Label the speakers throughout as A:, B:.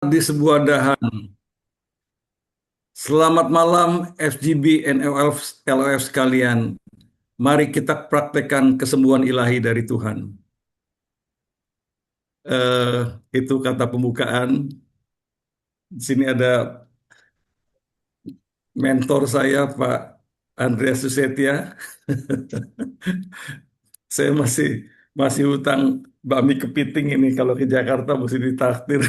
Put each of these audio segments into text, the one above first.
A: di sebuah dahan. Selamat malam FGB and LOF sekalian. Mari kita praktekkan kesembuhan ilahi dari Tuhan. Eh, itu kata pembukaan. Di sini ada mentor saya, Pak Andreas Susetia. Saya masih hutang bakmi kepiting ini kalau ke Jakarta mesti ditraktir.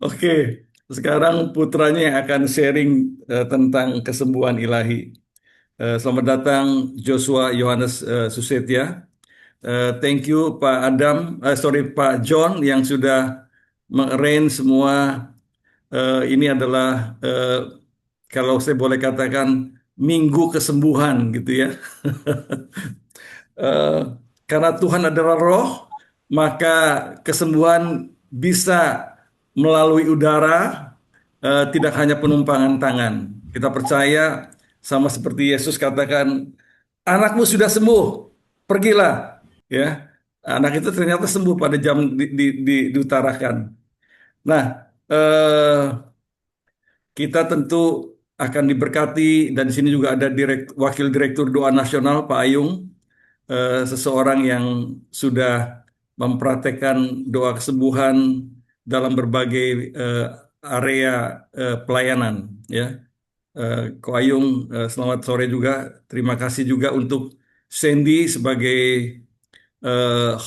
A: Oke, sekarang putranya yang akan sharing tentang kesembuhan ilahi. Selamat datang Joshua Yohanes Susetia. Thank you Pak Adam, sorry Pak John yang sudah mengarrange semua. Ini adalah kalau saya boleh katakan minggu kesembuhan gitu ya. Eh, karena Tuhan adalah roh, maka kesembuhan bisa melalui udara, tidak hanya penumpangan tangan. Kita percaya sama seperti Yesus katakan, anakmu sudah sembuh, pergilah. Ya, anak itu ternyata sembuh pada jam diutarakan. Nah, kita tentu akan diberkati dan di sini juga ada Wakil Direktur Doa Nasional Pak Ayung, seseorang yang sudah mempraktekkan doa kesembuhan dalam berbagai area pelayanan. Ya, Ko Ayung, selamat sore juga. Terima kasih juga untuk Sandy sebagai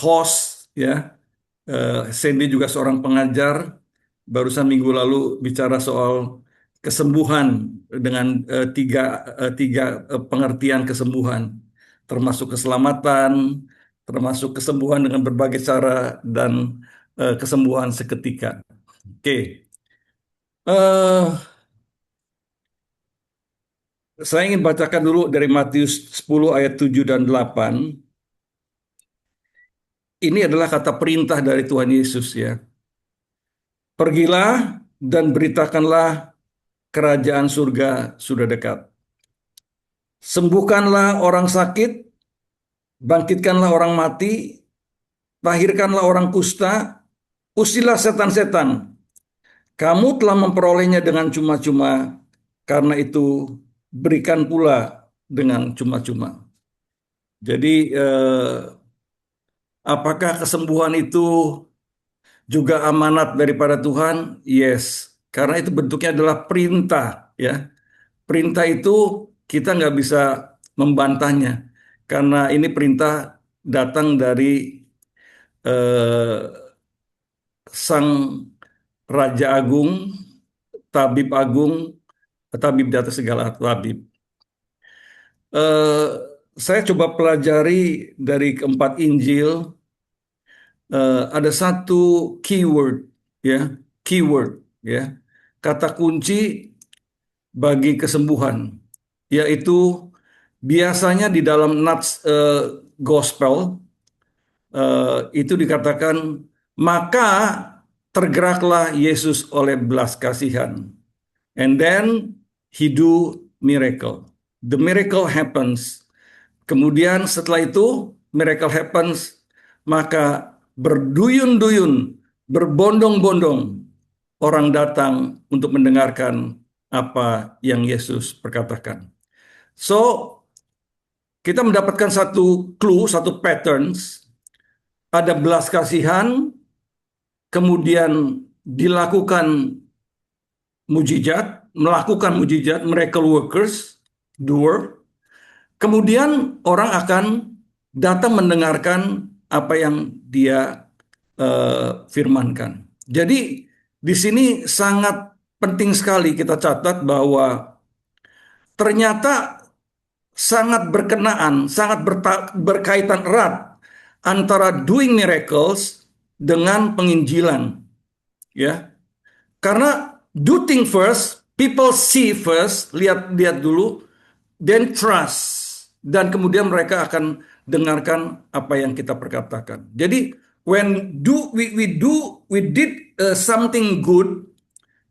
A: host. Ya, Sandy juga seorang pengajar. Barusan minggu lalu bicara soal kesembuhan dengan tiga pengertian kesembuhan, termasuk keselamatan, termasuk kesembuhan dengan berbagai cara, dan kesembuhan seketika. Oke. Eh, saya ingin bacakan dulu dari Matius 10 ayat 7 dan 8. Ini adalah kata perintah dari Tuhan Yesus ya. Pergilah dan beritakanlah kerajaan surga sudah dekat. Sembuhkanlah orang sakit, bangkitkanlah orang mati, lahirkanlah orang kusta, usirlah setan-setan. Kamu telah memperolehnya dengan cuma-cuma, karena itu berikan pula dengan cuma-cuma. Jadi, apakah kesembuhan itu juga amanat daripada Tuhan? Yes, karena itu bentuknya adalah perintah, ya. Perintah itu kita nggak bisa membantahnya, karena ini perintah datang dari eh, Sang Raja Agung, Tabib Agung, Tabib di atas segala tabib. Eh, saya coba pelajari dari keempat Injil, ada satu keyword, ya, keyword, ya, kata kunci bagi kesembuhan, yaitu biasanya di dalam Nats Gospel itu dikatakan, maka tergeraklah Yesus oleh belas kasihan. And then he do miracle. The miracle happens. Kemudian setelah itu miracle happens, maka berduyun-duyun, berbondong-bondong orang datang untuk mendengarkan apa yang Yesus perkatakan. So, kita mendapatkan satu clue, satu patterns, ada belas kasihan, kemudian dilakukan mujizat, melakukan mujizat, miracle workers, doer. Kemudian orang akan datang mendengarkan apa yang dia firmankan. Jadi di sini sangat penting sekali kita catat bahwa ternyata sangat berkenaan, sangat berkaitan erat antara doing miracles dengan penginjilan, ya. Karena do thing first, people see first, lihat dulu, then trust, dan kemudian mereka akan dengarkan apa yang kita perkatakan. Jadi when we did something good,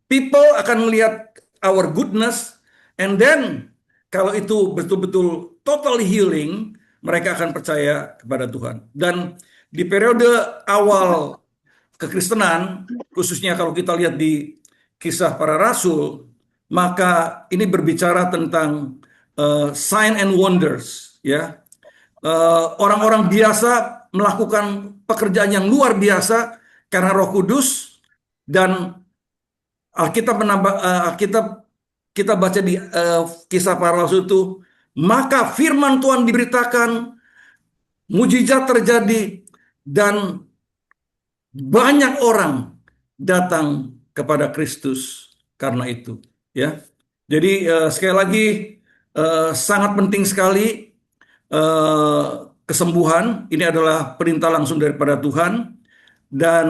A: people akan melihat our goodness, and then kalau itu betul-betul total healing, mereka akan percaya kepada Tuhan. Dan di periode awal kekristenan, khususnya kalau kita lihat di kisah para rasul, maka ini berbicara tentang sign and wonders, ya. Orang-orang biasa melakukan pekerjaan yang luar biasa karena Roh Kudus, dan Alkitab menambah Alkitab kita baca di kisah para rasul itu, maka firman Tuhan diberitakan, mujizat terjadi, dan banyak orang datang kepada Kristus karena itu, ya. Jadi sekali lagi sangat penting sekali eh, kesembuhan ini adalah perintah langsung daripada Tuhan, dan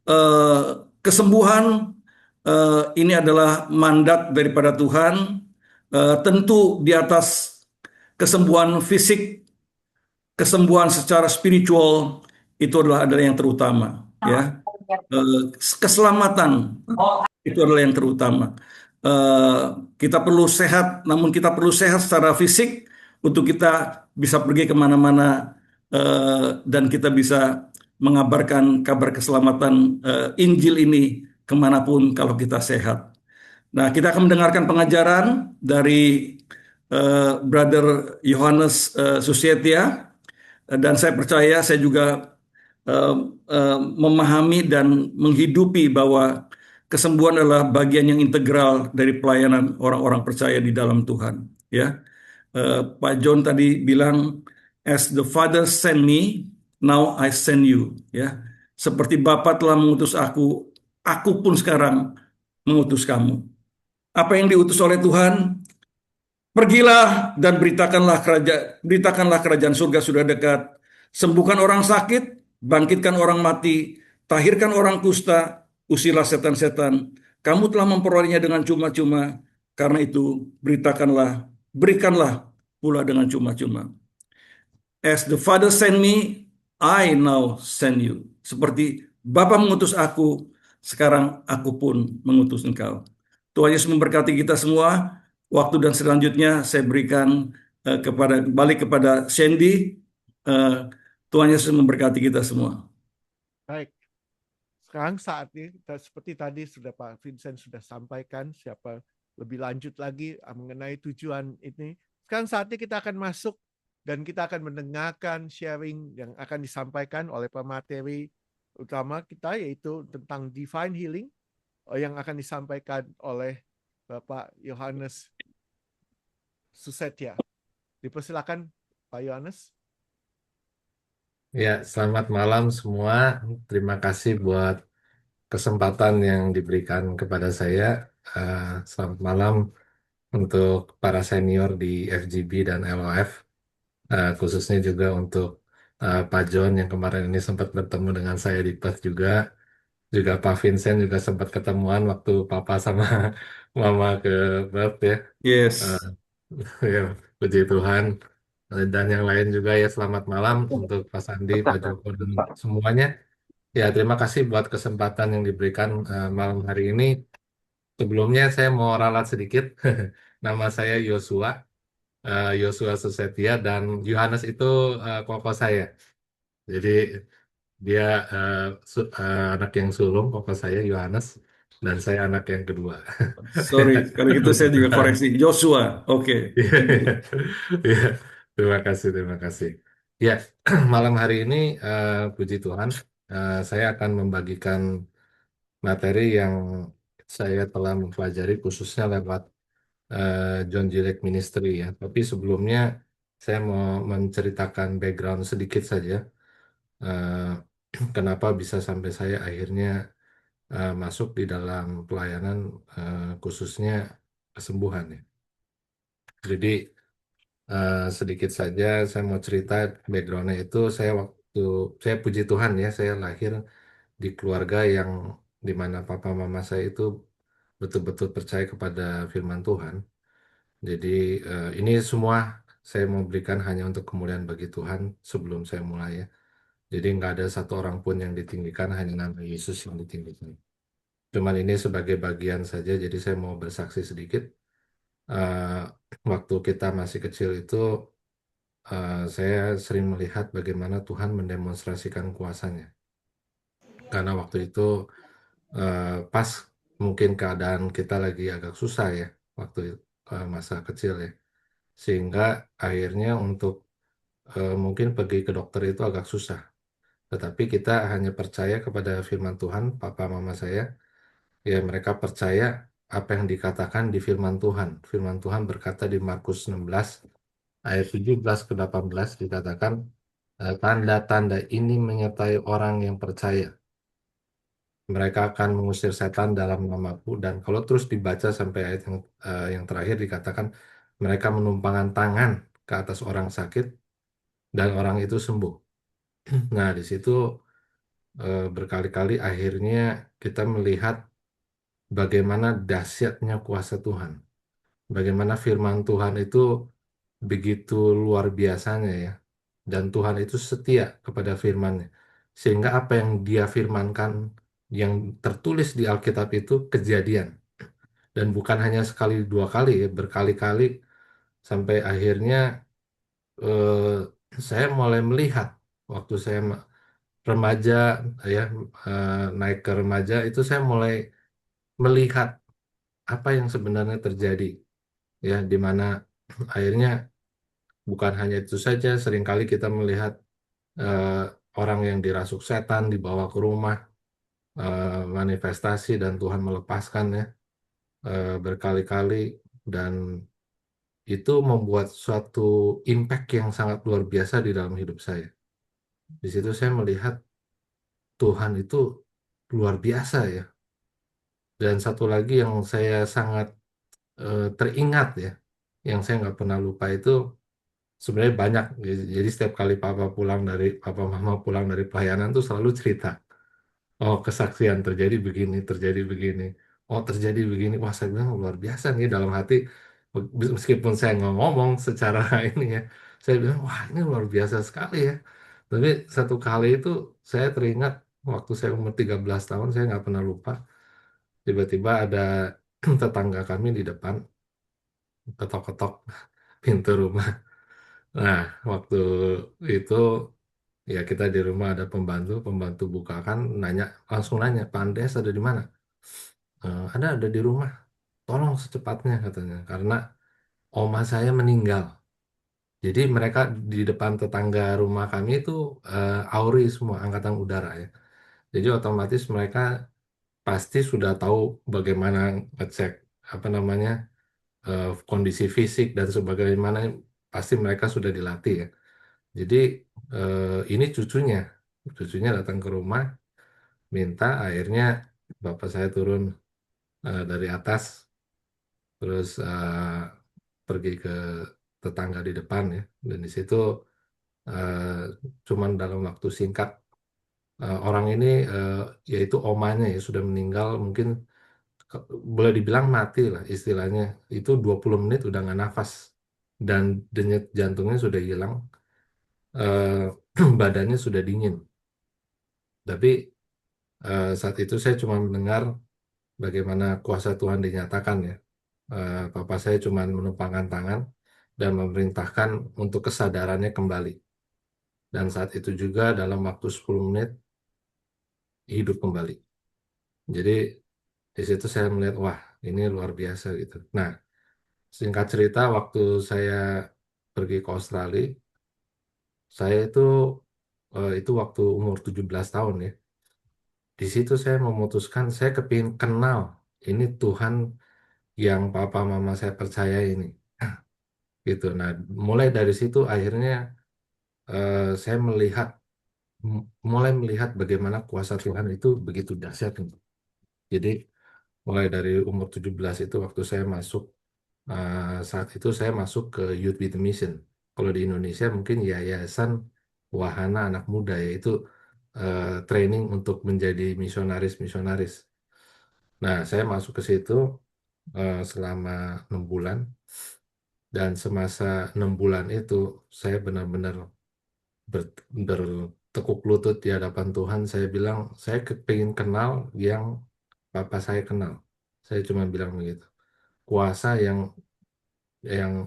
A: eh, kesembuhan ini adalah mandat daripada Tuhan. Tentu di atas kesembuhan fisik, kesembuhan secara spiritual itu adalah yang terutama, ya. Keselamatan itu adalah yang terutama. Eh, kita perlu sehat, namun kita perlu sehat secara fisik untuk kita bisa pergi kemana-mana, dan kita bisa mengabarkan kabar keselamatan Injil ini kemanapun kalau kita sehat. Nah, kita akan mendengarkan pengajaran dari Brother Yohanes Susietia, dan saya percaya saya juga eh, memahami dan menghidupi bahwa kesembuhan adalah bagian yang integral dari pelayanan orang-orang percaya di dalam Tuhan. Ya, Pak John tadi bilang, "As the Father sent me, now I send you." Ya, seperti Bapa telah mengutus aku pun sekarang mengutus kamu. Apa yang diutus oleh Tuhan? Pergilah dan beritakanlah kerajaan surga sudah dekat. Sembuhkan orang sakit, bangkitkan orang mati, tahirkan orang kusta, usirlah setan-setan. Kamu telah memperolehnya dengan cuma-cuma. Karena itu, berikanlah pula dengan cuma-cuma. As the Father sent me, I now send you. Seperti Bapa mengutus aku, sekarang aku pun mengutus engkau. Tuhan Yesus memberkati kita semua. Waktu dan selanjutnya saya berikan balik kepada Sandy. Eh, Tuhan Yesus memberkati kita semua.
B: Baik, sekarang saatnya seperti tadi sudah Pak Vincent sudah sampaikan siapa lebih lanjut lagi mengenai tujuan ini. Sekarang saatnya kita akan masuk dan kita akan mendengarkan sharing yang akan disampaikan oleh pemateri utama kita, yaitu tentang divine healing yang akan disampaikan oleh Bapak Yohanes Susetia. Dipersilakan Pak Yohanes.
C: Ya, selamat malam semua. Terima kasih buat kesempatan yang diberikan kepada saya. Selamat malam untuk para senior di FGB dan LOF, khususnya juga untuk Pak John yang kemarin ini sempat bertemu dengan saya di Perth juga Pak Vincent juga sempat ketemuan waktu Papa sama Mama ke Perth ya.
A: Yes.
C: Eh, ya, puji Tuhan. Dan yang lain juga ya selamat malam untuk Pak Sandi, Pak Joko dan semuanya. Ya terima kasih buat kesempatan yang diberikan malam hari ini. Sebelumnya saya mau ralat sedikit. Nama saya Yosua, Yosua Susetia, dan Yohanes itu koko saya. Jadi dia anak yang sulung, koko saya Yohanes, dan saya anak yang kedua.
A: Sorry, kalau gitu
C: Puji
A: saya juga
C: Tuhan.
A: koreksi. Joshua, oke. Thank you.
C: Ya, terima kasih, terima kasih. Ya, malam hari ini, puji Tuhan, saya akan membagikan materi yang saya telah mempelajari khususnya lewat John G. Lake Ministry ya. Tapi sebelumnya saya mau menceritakan background sedikit saja. eh, Kenapa bisa sampai saya akhirnya masuk di dalam pelayanan khususnya kesembuhan ya. Jadi sedikit saja saya mau cerita backgroundnya itu saya puji Tuhan ya saya lahir di keluarga yang di mana papa mama saya itu betul-betul percaya kepada firman Tuhan. Jadi ini semua saya mau berikan hanya untuk kemuliaan bagi Tuhan sebelum saya mulai ya. Jadi nggak ada satu orang pun yang ditinggikan, hanya nama Yesus yang ditinggikan. Cuman ini sebagai bagian saja, jadi saya mau bersaksi sedikit. Eh, Waktu kita masih kecil itu saya sering melihat bagaimana Tuhan mendemonstrasikan kuasanya. karena waktu itu pas mungkin keadaan kita lagi agak susah ya waktu masa kecil ya, sehingga akhirnya untuk mungkin pergi ke dokter itu agak susah. Tetapi kita hanya percaya kepada firman Tuhan, papa mama saya, ya mereka percaya apa yang dikatakan di firman Tuhan. Firman Tuhan berkata di Markus 16 ayat 17 ke 18 dikatakan tanda-tanda ini menyertai orang yang percaya. Mereka akan mengusir setan dalam namaku, dan kalau terus dibaca sampai ayat yang terakhir dikatakan mereka menumpangkan tangan ke atas orang sakit dan orang itu sembuh. Nah, di situ berkali-kali akhirnya kita melihat bagaimana dahsyatnya kuasa Tuhan. Bagaimana firman Tuhan itu begitu luar biasanya ya. Dan Tuhan itu setia kepada firman-Nya. Sehingga apa yang Dia firmankan, yang tertulis di Alkitab itu kejadian. Dan bukan hanya sekali dua kali ya, berkali-kali sampai akhirnya saya mulai melihat waktu saya remaja ya, naik ke remaja itu saya mulai melihat apa yang sebenarnya terjadi ya, di mana akhirnya bukan hanya itu saja, seringkali kita melihat eh, orang yang dirasuk setan dibawa ke rumah, manifestasi dan Tuhan melepaskan ya berkali-kali, dan itu membuat suatu impact yang sangat luar biasa di dalam hidup saya. Di situ saya melihat Tuhan itu luar biasa ya. Dan satu lagi yang saya sangat teringat ya, yang saya nggak pernah lupa itu sebenarnya banyak. Jadi setiap kali papa mama pulang dari pelayanan tuh selalu cerita. Oh, kesaksian terjadi begini, terjadi begini. Oh, terjadi begini. Wah, saya bilang luar biasa nih dalam hati. Meskipun saya nggak ngomong secara ini ya, saya bilang wah ini luar biasa sekali ya. Tapi satu kali itu saya teringat waktu saya umur 13 tahun, saya nggak pernah lupa. Tiba-tiba ada tetangga kami di depan ketok-ketok pintu rumah. Nah, waktu itu ya kita di rumah ada pembantu, pembantu bukakan, langsung nanya, Pak Andreas ada di mana? Ada di rumah. Tolong secepatnya katanya, karena oma saya meninggal. Jadi mereka di depan tetangga rumah kami itu AURI semua, Angkatan Udara ya. Jadi otomatis mereka pasti sudah tahu bagaimana ngecek apa namanya kondisi fisik dan sebagaimana, pasti mereka sudah dilatih ya. Jadi ini cucunya datang ke rumah minta, akhirnya bapak saya turun dari atas, terus pergi ke tetangga di depan ya, dan di situ eh, cuman dalam waktu singkat orang ini yaitu omanya ya sudah meninggal, mungkin boleh dibilang mati lah istilahnya, itu 20 menit udah nggak nafas dan denyut jantungnya sudah hilang, badannya sudah dingin. Tapi saat itu saya cuma mendengar bagaimana kuasa Tuhan dinyatakan ya. Papa saya cuma menumpangkan tangan dan memerintahkan untuk kesadarannya kembali. Dan saat itu juga dalam waktu 10 menit hidup kembali. Jadi di situ saya melihat wah ini luar biasa gitu. Nah, singkat cerita waktu saya pergi ke Australia, saya itu waktu umur 17 tahun ya. Di situ saya memutuskan saya kepingin kenal ini Tuhan yang papa mama saya percaya ini gitu. Nah, mulai dari situ akhirnya saya mulai melihat bagaimana kuasa Tuhan itu begitu dahsyat gitu. Jadi mulai dari umur 17 itu waktu saya masuk, saat itu saya masuk ke Youth with Mission. Kalau di Indonesia mungkin Yayasan Wahana Anak Muda, yaitu training untuk menjadi misionaris-misionaris. Nah, saya masuk ke situ selama 6 bulan, dan semasa 6 bulan itu saya benar-benar bertekuk lutut di hadapan Tuhan. Saya bilang, saya kepingin kenal yang Papa saya kenal. Saya cuma bilang begitu. Kuasa yang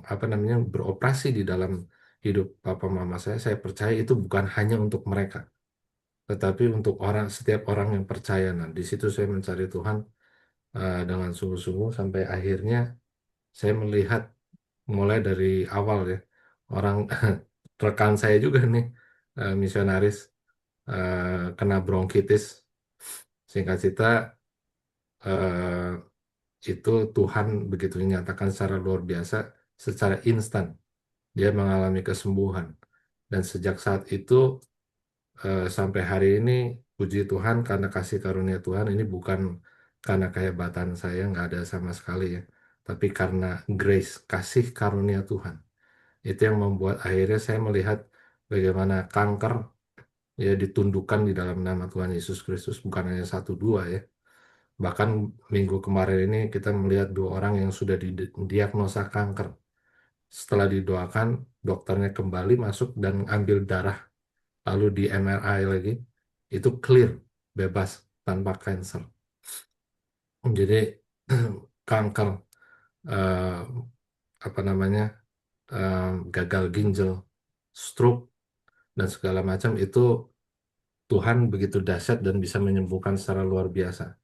C: apa namanya beroperasi di dalam hidup Papa Mama saya percaya itu bukan hanya untuk mereka, tetapi untuk setiap orang yang percaya. Nah, di situ saya mencari Tuhan dengan sungguh-sungguh sampai akhirnya saya melihat mulai dari awal ya, orang rekan saya juga nih, misionaris, kena bronkitis. Singkat cerita, eh, itu Tuhan begitu dinyatakan secara luar biasa, secara instan dia mengalami kesembuhan. Dan sejak saat itu sampai hari ini, puji Tuhan karena kasih karunia Tuhan, ini bukan karena kehebatan saya, nggak ada sama sekali ya, tapi karena grace, kasih karunia Tuhan. Itu yang membuat akhirnya saya melihat bagaimana kanker ya ditundukkan di dalam nama Tuhan Yesus Kristus, bukan hanya satu dua ya. Bahkan minggu kemarin ini kita melihat 2 orang yang sudah didiagnosa kanker. Setelah didoakan, dokternya kembali masuk dan ambil darah, lalu di MRI lagi, itu clear, bebas, tanpa cancer. Jadi kanker, eh, apa namanya, eh, gagal ginjal, stroke, dan segala macam itu Tuhan begitu dahsyat dan bisa menyembuhkan secara luar biasa.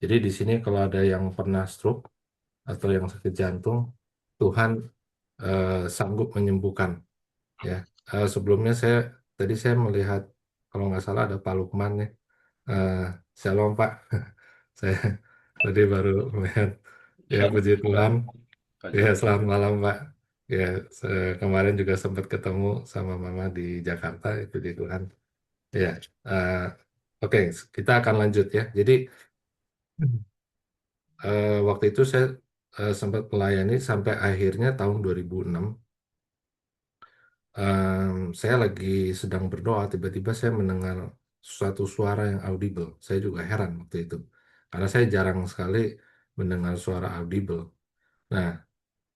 C: Jadi di sini kalau ada yang pernah stroke atau yang sakit jantung, Tuhan sanggup menyembuhkan. Ya, sebelumnya tadi saya melihat kalau nggak salah ada Pak Lukman ya. Eh, Shalom Pak, saya tadi baru melihat. Ya puji Tuhan. Ya selamat malam Pak. Ya kemarin juga sempat ketemu sama Mama di Jakarta, ya, puji Tuhan. Ya, eh, oke kita akan lanjut ya. Jadi waktu itu saya sempat melayani sampai akhirnya tahun 2006. Saya lagi sedang berdoa, tiba-tiba saya mendengar suatu suara yang audible. Saya juga heran waktu itu, karena saya jarang sekali mendengar suara audible. Nah,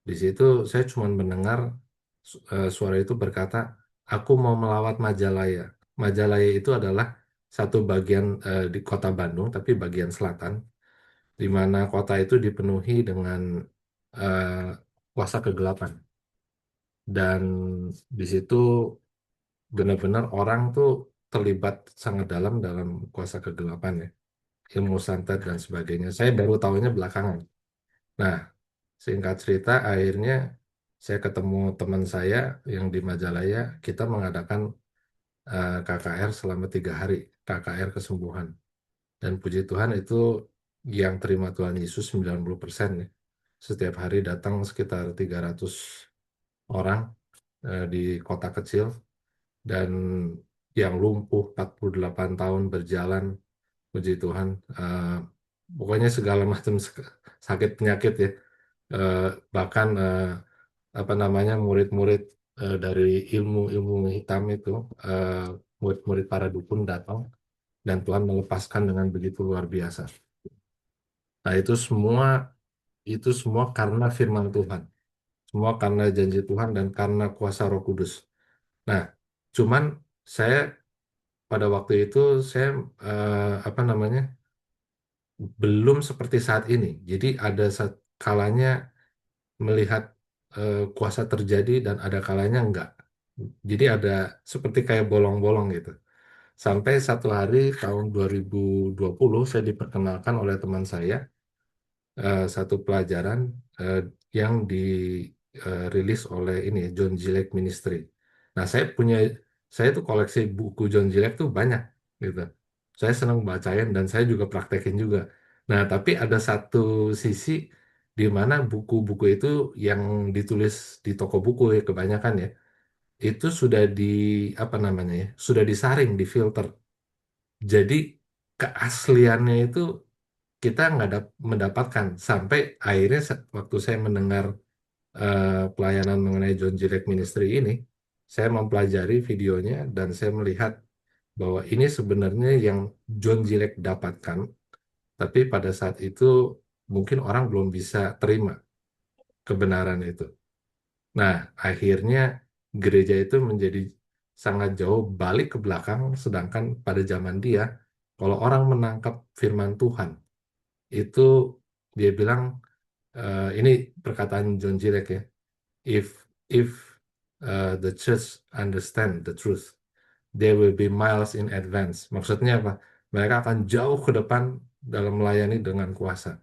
C: di situ saya cuma mendengar suara itu berkata, "Aku mau melawat Majalaya." Majalaya itu adalah satu bagian di kota Bandung, tapi bagian selatan, di mana kota itu dipenuhi dengan eh, kuasa kegelapan. Dan di situ benar-benar orang tuh terlibat sangat dalam dalam kuasa kegelapan ya, ilmu santet dan sebagainya. Saya baru tahunya belakangan. Nah, singkat cerita, akhirnya saya ketemu teman saya yang di Majalaya. Kita mengadakan KKR selama 3 hari, KKR kesembuhan. Dan puji Tuhan itu yang terima Tuhan Yesus 90% ya. Setiap hari datang sekitar 300 orang di kota kecil, dan yang lumpuh 48 tahun berjalan, puji Tuhan, pokoknya segala macam sakit penyakit ya. Eh, Bahkan apa namanya, murid-murid dari ilmu-ilmu hitam itu, eh, murid-murid para dukun datang dan Tuhan melepaskan dengan begitu luar biasa. Nah, itu semua karena firman Tuhan, semua karena janji Tuhan dan karena kuasa Roh Kudus. Nah, cuman saya pada waktu itu saya apa namanya, belum seperti saat ini. Jadi ada kalanya melihat kuasa terjadi dan ada kalanya enggak. Jadi ada seperti kayak bolong-bolong gitu. Sampai satu hari tahun 2020 saya diperkenalkan oleh teman saya satu pelajaran eh, yang dirilis oleh ini John G. Lake Ministry. Nah, saya tuh koleksi buku John G. Lake tuh banyak gitu. Saya senang bacain dan saya juga praktekin juga. Nah, tapi ada satu sisi di mana buku-buku itu yang ditulis di toko buku ya kebanyakan ya, itu sudah apa namanya ya, sudah disaring, difilter. Jadi keasliannya itu kita nggak mendapatkan sampai akhirnya waktu saya mendengar pelayanan mengenai John G. Lake Ministry ini, saya mempelajari videonya dan saya melihat bahwa ini sebenarnya yang John G. Lake dapatkan, tapi pada saat itu mungkin orang belum bisa terima kebenaran itu. Nah, akhirnya gereja itu menjadi sangat jauh balik ke belakang, sedangkan pada zaman dia, kalau orang menangkap firman Tuhan, itu dia bilang, ini perkataan John G. Lake ya, if the church understand the truth, they will be miles in advance. Maksudnya apa? Mereka akan jauh ke depan dalam melayani dengan kuasa.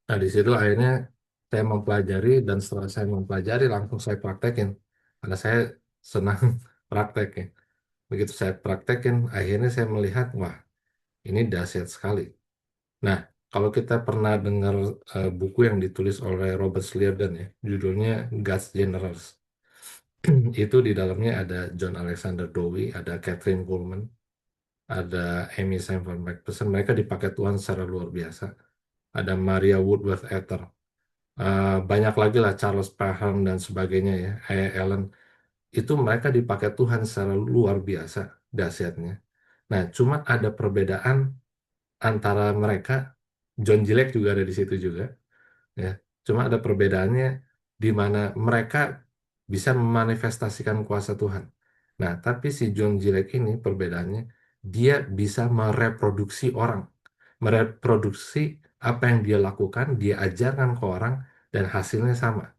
C: Nah, di situ akhirnya saya mempelajari, dan setelah saya mempelajari langsung saya praktekin. Karena saya senang praktek ya. Begitu saya praktekin, akhirnya saya melihat, wah, ini dahsyat sekali. Nah, kalau kita pernah dengar buku yang ditulis oleh Robert Liardon ya, judulnya God's Generals. Itu di dalamnya ada John Alexander Dowie, ada Catherine Kuhlman, ada Amy Sanford McPherson. Mereka dipakai Tuhan secara luar biasa. Ada Maria Woodworth Etter. Banyak lagi lah, Charles Parham dan sebagainya ya, Ellen. Itu mereka dipakai Tuhan secara luar biasa dahsyatnya. Nah, cuma ada perbedaan antara mereka. John Gillette juga ada di situ juga, ya. Cuma ada perbedaannya di mana mereka bisa memanifestasikan kuasa Tuhan. Nah, tapi si John Gillette ini perbedaannya, dia bisa mereproduksi orang, mereproduksi apa yang dia lakukan, dia ajarkan ke orang, dan hasilnya sama.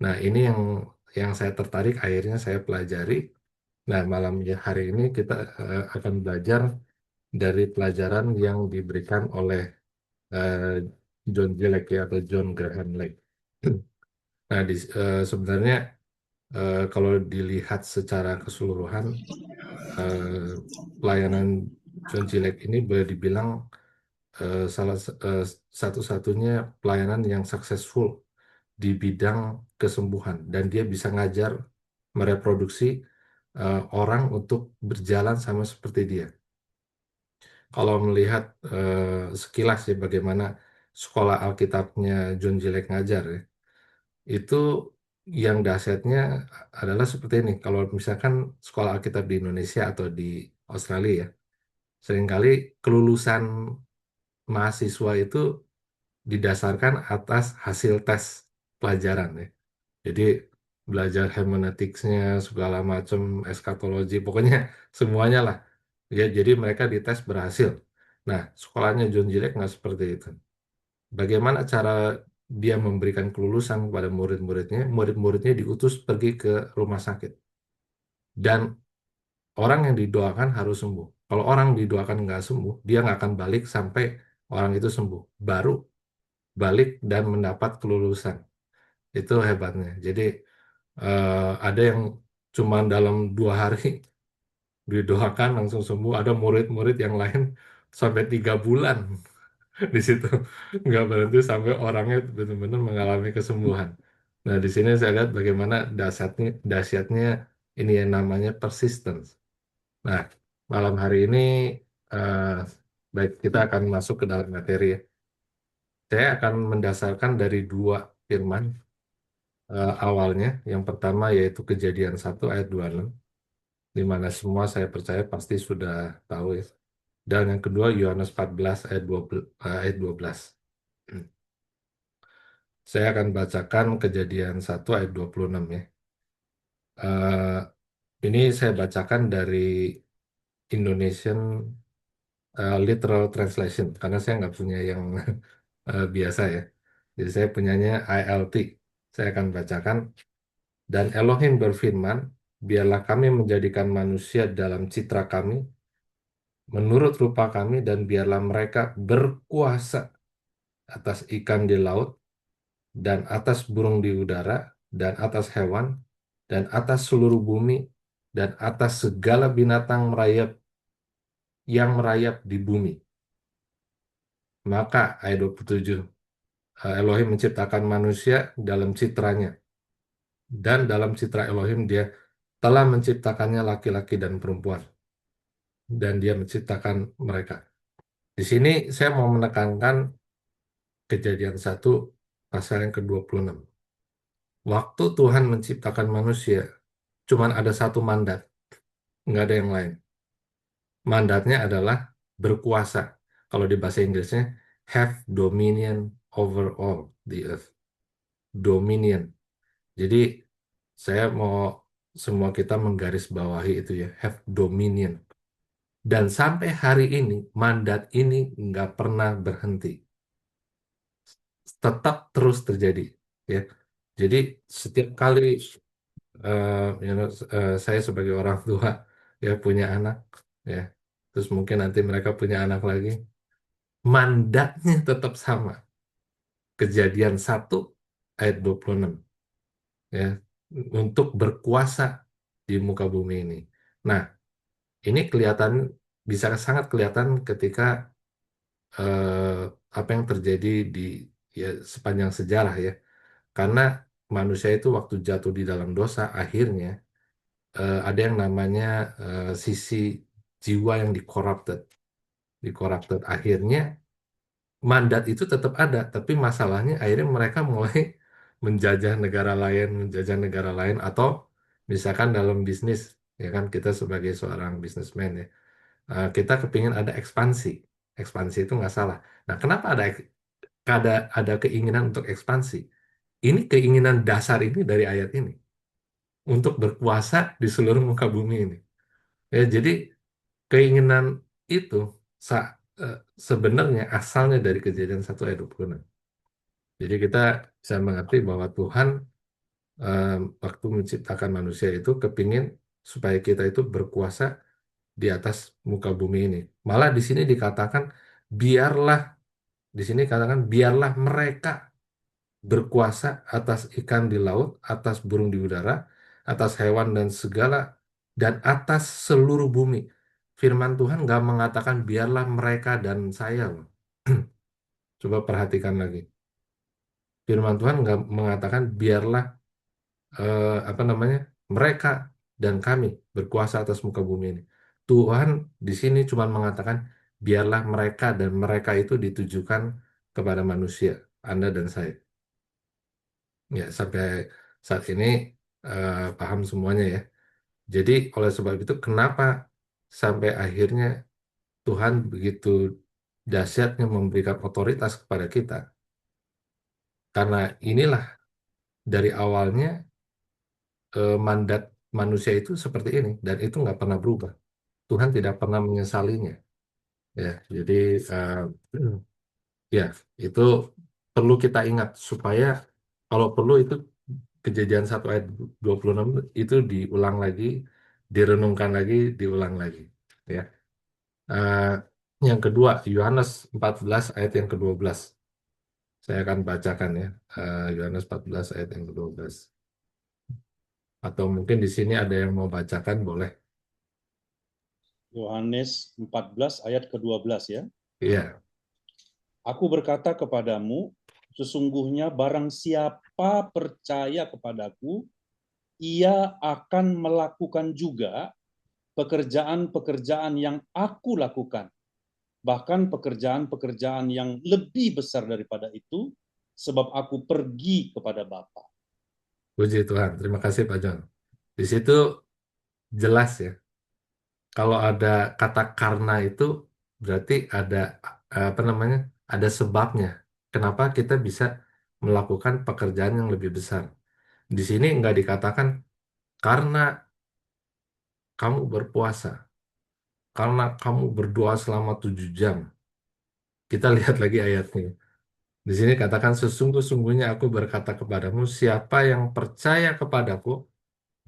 C: Nah, ini yang saya tertarik, akhirnya saya pelajari. Nah, malam hari ini kita akan belajar dari pelajaran yang diberikan oleh eh, John G. Lake ya, atau John Graham Lake. Nah, sebenarnya kalau dilihat secara keseluruhan, eh, pelayanan John G. Lake ini boleh dibilang satu-satunya pelayanan yang successful di bidang kesembuhan, dan dia bisa ngajar mereproduksi orang untuk berjalan sama seperti dia. Kalau melihat sekilas ya bagaimana sekolah Alkitabnya John G. Lake ngajar ya, itu yang dahsyatnya adalah seperti ini. Kalau misalkan sekolah Alkitab di Indonesia atau di Australia ya, seringkali kelulusan mahasiswa itu didasarkan atas hasil tes pelajaran ya. Jadi belajar hermeneuticsnya segala macam, eskatologi, pokoknya semuanya lah. Ya, jadi mereka dites berhasil. Nah, sekolahnya John G. Lake nggak seperti itu. Bagaimana cara dia memberikan kelulusan kepada murid-muridnya? Murid-muridnya diutus pergi ke rumah sakit. Dan orang yang didoakan harus sembuh. Kalau orang didoakan nggak sembuh, dia nggak akan balik sampai orang itu sembuh. Baru balik dan mendapat kelulusan. Itu hebatnya. Jadi ada yang cuma dalam 2 hari didoakan langsung sembuh. Ada murid-murid yang lain sampai 3 bulan di situ, nggak berhenti sampai orangnya benar-benar mengalami kesembuhan. Nah, di sini saya lihat bagaimana dahsyatnya ini yang namanya persistence. Nah, malam hari ini eh, baik, kita akan masuk ke dalam materi ya. Saya akan mendasarkan dari 2 firman awalnya. Yang pertama yaitu Kejadian 1 ayat 26, di mana semua saya percaya pasti sudah tahu ya. Dan yang kedua Yohanes 14 ayat 12. Saya akan bacakan Kejadian 1 ayat 26 ya. Eh, ini saya bacakan dari Indonesian Literal Translation, karena saya nggak punya yang biasa ya. Jadi saya punyanya ILT. Saya akan bacakan. Dan Elohim berfirman, biarlah kami menjadikan manusia dalam citra kami, menurut rupa kami, dan biarlah mereka berkuasa atas ikan di laut, dan atas burung di udara, dan atas hewan, dan atas seluruh bumi, dan atas segala binatang merayap yang merayap di bumi. Maka ayat 27, Elohim menciptakan manusia dalam citranya, dan dalam citra Elohim dia telah menciptakannya laki-laki dan perempuan, dan dia menciptakan mereka. Di sini saya mau menekankan Kejadian 1 pasal yang ke-26. Waktu Tuhan menciptakan manusia, cuman ada satu mandat, nggak ada yang lain. Mandatnya adalah berkuasa. Kalau di bahasa Inggrisnya, have dominion over all the earth. Dominion. Jadi saya mau semua kita menggarisbawahi itu ya, have dominion. Dan sampai hari ini, mandat ini nggak pernah berhenti. Tetap terus terjadi. Ya. Jadi setiap kali saya sebagai orang tua ya punya anak, ya. Terus mungkin nanti mereka punya anak lagi. Mandatnya tetap sama. Kejadian 1 ayat 26, ya, untuk berkuasa di muka bumi ini. Nah, ini kelihatan, bisa sangat kelihatan ketika eh, apa yang terjadi di, ya, sepanjang sejarah, ya. Karena manusia itu waktu jatuh di dalam dosa, akhirnya ada yang namanya sisi jiwa yang dikorupted. Akhirnya mandat itu tetap ada, tapi masalahnya akhirnya mereka mulai menjajah negara lain, atau misalkan dalam bisnis, ya kan, kita sebagai seorang bisnismen, ya, kita kepingin ada ekspansi. Ekspansi itu nggak salah. Nah, kenapa ada keinginan untuk ekspansi? Ini keinginan dasar ini dari ayat ini untuk berkuasa di seluruh muka bumi ini. Ya, jadi keinginan itu sa- eh, sebenarnya asalnya dari Kejadian 1 ayat 26. Jadi kita bisa mengerti bahwa Tuhan eh, waktu menciptakan manusia itu kepingin supaya kita itu berkuasa di atas muka bumi ini. Malah di sini dikatakan biarlah, di sini katakan biarlah mereka berkuasa atas ikan di laut, atas burung di udara, atas hewan dan segala, dan atas seluruh bumi. Firman Tuhan nggak mengatakan biarlah mereka dan saya, loh. Coba perhatikan lagi. Firman Tuhan nggak mengatakan biarlah apa namanya, mereka dan kami berkuasa atas muka bumi ini. Tuhan di sini cuma mengatakan biarlah mereka, dan mereka itu ditujukan kepada manusia, Anda dan saya. Ya, sampai saat ini paham semuanya, ya. Jadi oleh sebab itu kenapa sampai akhirnya Tuhan begitu dahsyatnya memberikan otoritas kepada kita. Karena inilah dari awalnya mandat manusia itu seperti ini, dan itu nggak pernah berubah. Tuhan tidak pernah menyesalinya. Ya, jadi eh, ya, itu perlu kita ingat supaya kalau perlu itu Kejadian 1 ayat 26 itu diulang lagi, direnungkan lagi, diulang lagi. Ya. Eh, yang kedua, Yohanes 14 ayat yang ke-12. Saya akan bacakan, ya. Yohanes 14 ayat yang ke-12. Atau mungkin di sini ada yang mau bacakan, boleh.
D: Yohanes 14 ayat ke-12 ya.
C: Iya.
D: Aku berkata kepadamu, sesungguhnya barang siapa percaya kepadaku, ia akan melakukan juga pekerjaan-pekerjaan yang aku lakukan. Bahkan pekerjaan-pekerjaan yang lebih besar daripada itu, sebab aku pergi kepada Bapa.
C: Puji Tuhan. Terima kasih Pak John. Di situ jelas, ya. Kalau ada kata karena itu berarti ada apa namanya? Ada sebabnya. Kenapa kita bisa melakukan pekerjaan yang lebih besar? Di sini nggak dikatakan karena kamu berpuasa, karena kamu berdoa selama 7 jam. Kita lihat lagi ayatnya. Di sini katakan sesungguh-sungguhnya aku berkata kepadamu, siapa yang percaya kepadaku,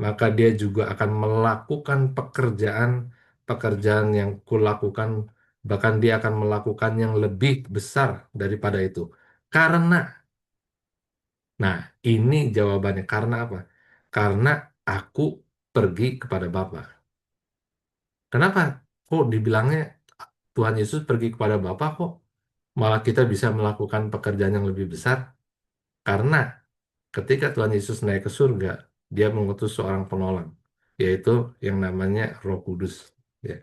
C: maka dia juga akan melakukan pekerjaan yang kulakukan, bahkan dia akan melakukan yang lebih besar daripada itu. Karena, nah, ini jawabannya, karena apa? Karena aku pergi kepada Bapa. Kenapa? Kok dibilangnya Tuhan Yesus pergi kepada Bapa, kok malah kita bisa melakukan pekerjaan yang lebih besar? Karena ketika Tuhan Yesus naik ke surga, dia mengutus seorang penolong, yaitu yang namanya Roh Kudus. Ya.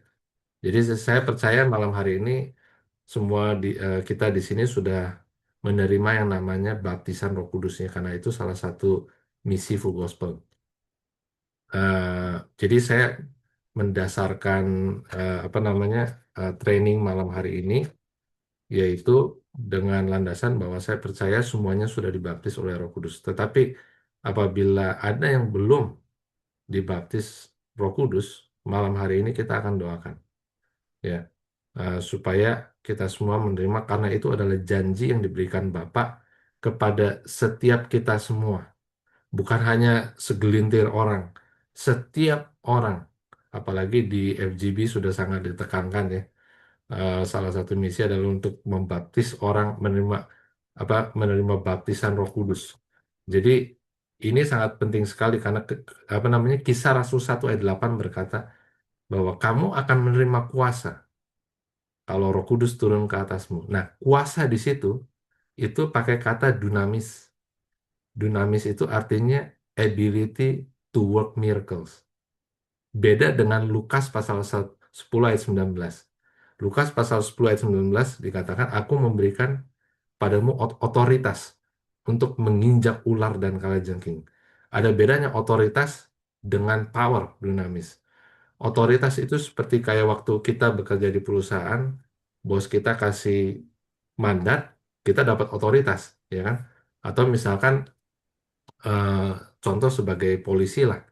C: Jadi saya percaya malam hari ini semua kita di sini sudah menerima yang namanya baptisan Roh Kudusnya, karena itu salah satu misi Full Gospel. Jadi saya mendasarkan apa namanya training malam hari ini, yaitu dengan landasan bahwa saya percaya semuanya sudah dibaptis oleh Roh Kudus. Tetapi apabila ada yang belum dibaptis Roh Kudus, malam hari ini kita akan doakan, ya, supaya kita semua menerima, karena itu adalah janji yang diberikan Bapa kepada setiap kita semua, bukan hanya segelintir orang, setiap orang. apalagi di FGB sudah sangat ditekankan ya. Salah satu misi adalah untuk membaptis orang menerima baptisan Roh Kudus. Jadi ini sangat penting sekali karena apa namanya Kisah Rasul 1 ayat 8 berkata bahwa kamu akan menerima kuasa kalau Roh Kudus turun ke atasmu. Nah, kuasa di situ itu pakai kata dunamis. Dunamis itu artinya ability to work miracles. Beda dengan Lukas pasal 10 ayat 19. Lukas pasal 10 ayat 19 dikatakan, aku memberikan padamu otoritas untuk menginjak ular dan kalajengking. Ada bedanya otoritas dengan power dunamis. Otoritas itu seperti kayak waktu kita bekerja di perusahaan, bos kita kasih mandat, kita dapat otoritas, ya kan? Atau misalkan eh, contoh sebagai polisi lah,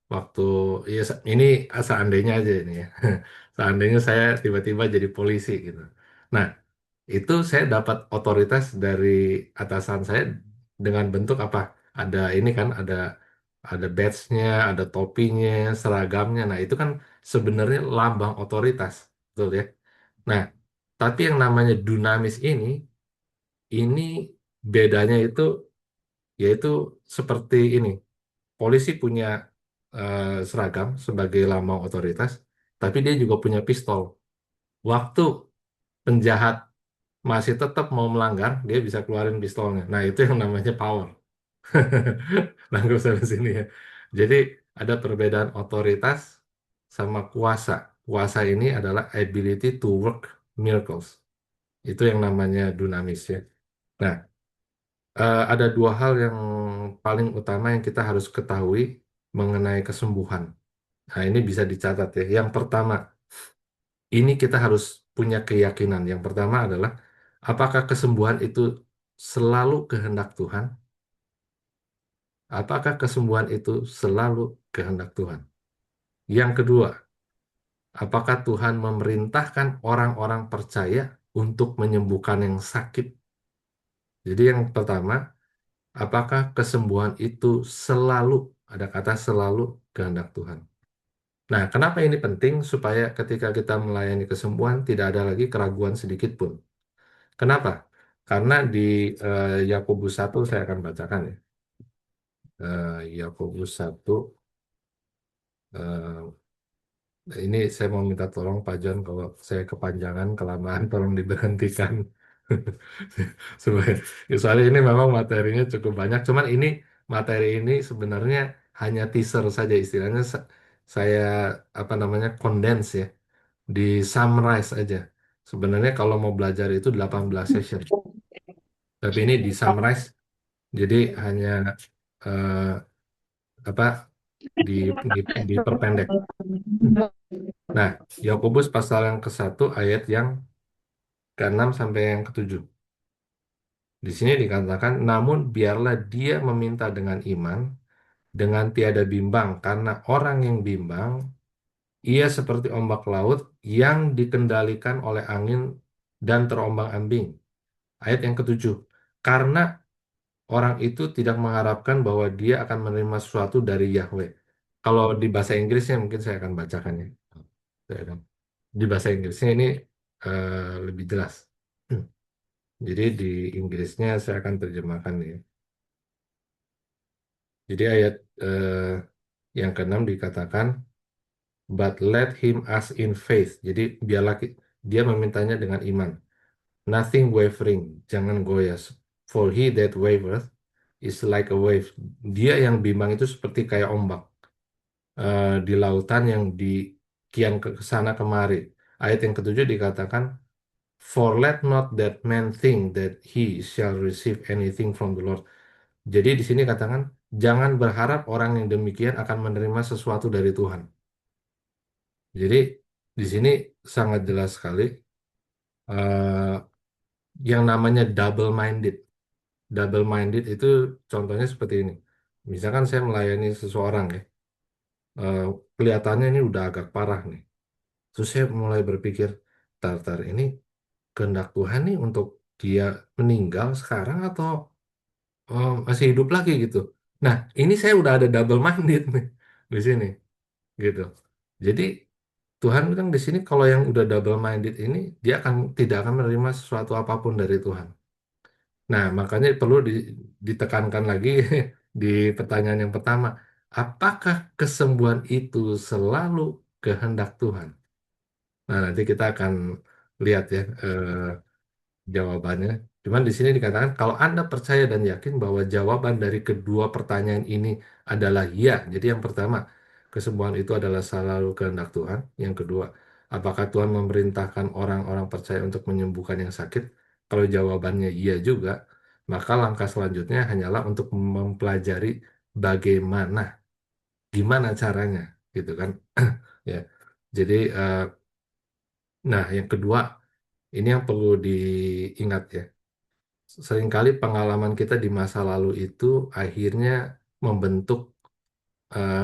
C: waktu ya ini seandainya aja ini ya, seandainya saya tiba-tiba jadi polisi gitu. Nah, itu saya dapat otoritas dari atasan saya dengan bentuk apa? Ada ini kan, ada badge-nya, ada topinya, seragamnya. Nah, itu kan sebenarnya lambang otoritas, betul ya. Nah, tapi yang namanya dunamis ini bedanya itu yaitu seperti ini. Polisi punya seragam sebagai lambang otoritas, tapi dia juga punya pistol. Waktu penjahat masih tetap mau melanggar, dia bisa keluarin pistolnya. Nah, itu yang namanya power. Nangkep sampai sini ya. Jadi ada perbedaan otoritas sama kuasa. Kuasa ini adalah ability to work miracles. Itu yang namanya dunamis ya. Nah, ada dua hal yang paling utama yang kita harus ketahui mengenai kesembuhan. Nah, ini bisa dicatat ya. Yang pertama, ini kita harus punya keyakinan. Yang pertama adalah apakah kesembuhan itu selalu kehendak Tuhan? Apakah kesembuhan itu selalu kehendak Tuhan? Yang kedua, apakah Tuhan memerintahkan orang-orang percaya untuk menyembuhkan yang sakit? Jadi yang pertama, apakah kesembuhan itu selalu, ada kata selalu kehendak Tuhan? Nah, kenapa ini penting? Supaya ketika kita melayani kesembuhan tidak ada lagi keraguan sedikit pun. Kenapa? Karena di Yakobus 1 saya akan bacakan ya. Yakobus 1 eh, ini saya mau minta tolong Pak John kalau saya kepanjangan kelamaan tolong diberhentikan. Supaya soalnya ini memang materinya cukup banyak. Cuman ini materi ini sebenarnya hanya teaser saja istilahnya saya apa namanya condense ya, di summarize aja. Sebenarnya kalau mau belajar itu 18 session. Tapi ini di summarize jadi hanya eh, apa di, di diperpendek. Nah, Yakobus pasal yang ke-1 ayat yang ke-6 sampai yang ke-7. Di sini dikatakan, namun biarlah dia meminta dengan iman, dengan tiada bimbang, karena orang yang bimbang, ia seperti ombak laut yang dikendalikan oleh angin dan terombang-ambing. Ayat yang ke-7, karena orang itu tidak mengharapkan bahwa dia akan menerima sesuatu dari Yahweh. Kalau di bahasa Inggrisnya mungkin saya akan bacakan ya. Di bahasa Inggrisnya ini lebih jelas. Jadi di Inggrisnya saya akan terjemahkan ya. Jadi ayat yang ke-6 dikatakan, but let him ask in faith. Jadi biarlah dia memintanya dengan iman. Nothing wavering, jangan goyah. For he that wavereth is like a wave. Dia yang bimbang itu seperti kayak ombak di lautan yang di kian ke sana kemari. Ayat yang ke-7 dikatakan, for let not that man think that he shall receive anything from the Lord. Jadi di sini katakan, jangan berharap orang yang demikian akan menerima sesuatu dari Tuhan. Jadi di sini sangat jelas sekali eh, yang namanya double minded. Double minded itu contohnya seperti ini. Misalkan saya melayani seseorang ya, eh, kelihatannya ini udah agak parah nih. Terus saya mulai berpikir, tar ini kehendak Tuhan nih untuk dia meninggal sekarang atau masih hidup lagi gitu. Nah, ini saya udah ada double minded nih di sini gitu. Jadi Tuhan bilang di sini kalau yang udah double minded ini dia tidak akan menerima sesuatu apapun dari Tuhan. Nah, makanya perlu ditekankan lagi di pertanyaan yang pertama, apakah kesembuhan itu selalu kehendak Tuhan? Nah, nanti kita akan lihat ya jawabannya. Cuman di sini dikatakan kalau Anda percaya dan yakin bahwa jawaban dari kedua pertanyaan ini adalah ya. Jadi yang pertama, kesembuhan itu adalah selalu kehendak Tuhan. Yang kedua, apakah Tuhan memerintahkan orang-orang percaya untuk menyembuhkan yang sakit? Kalau jawabannya iya juga, maka langkah selanjutnya hanyalah untuk mempelajari bagaimana, gimana caranya, gitu kan? Ya. Jadi, nah yang kedua, ini yang perlu diingat ya. Seringkali pengalaman kita di masa lalu itu akhirnya membentuk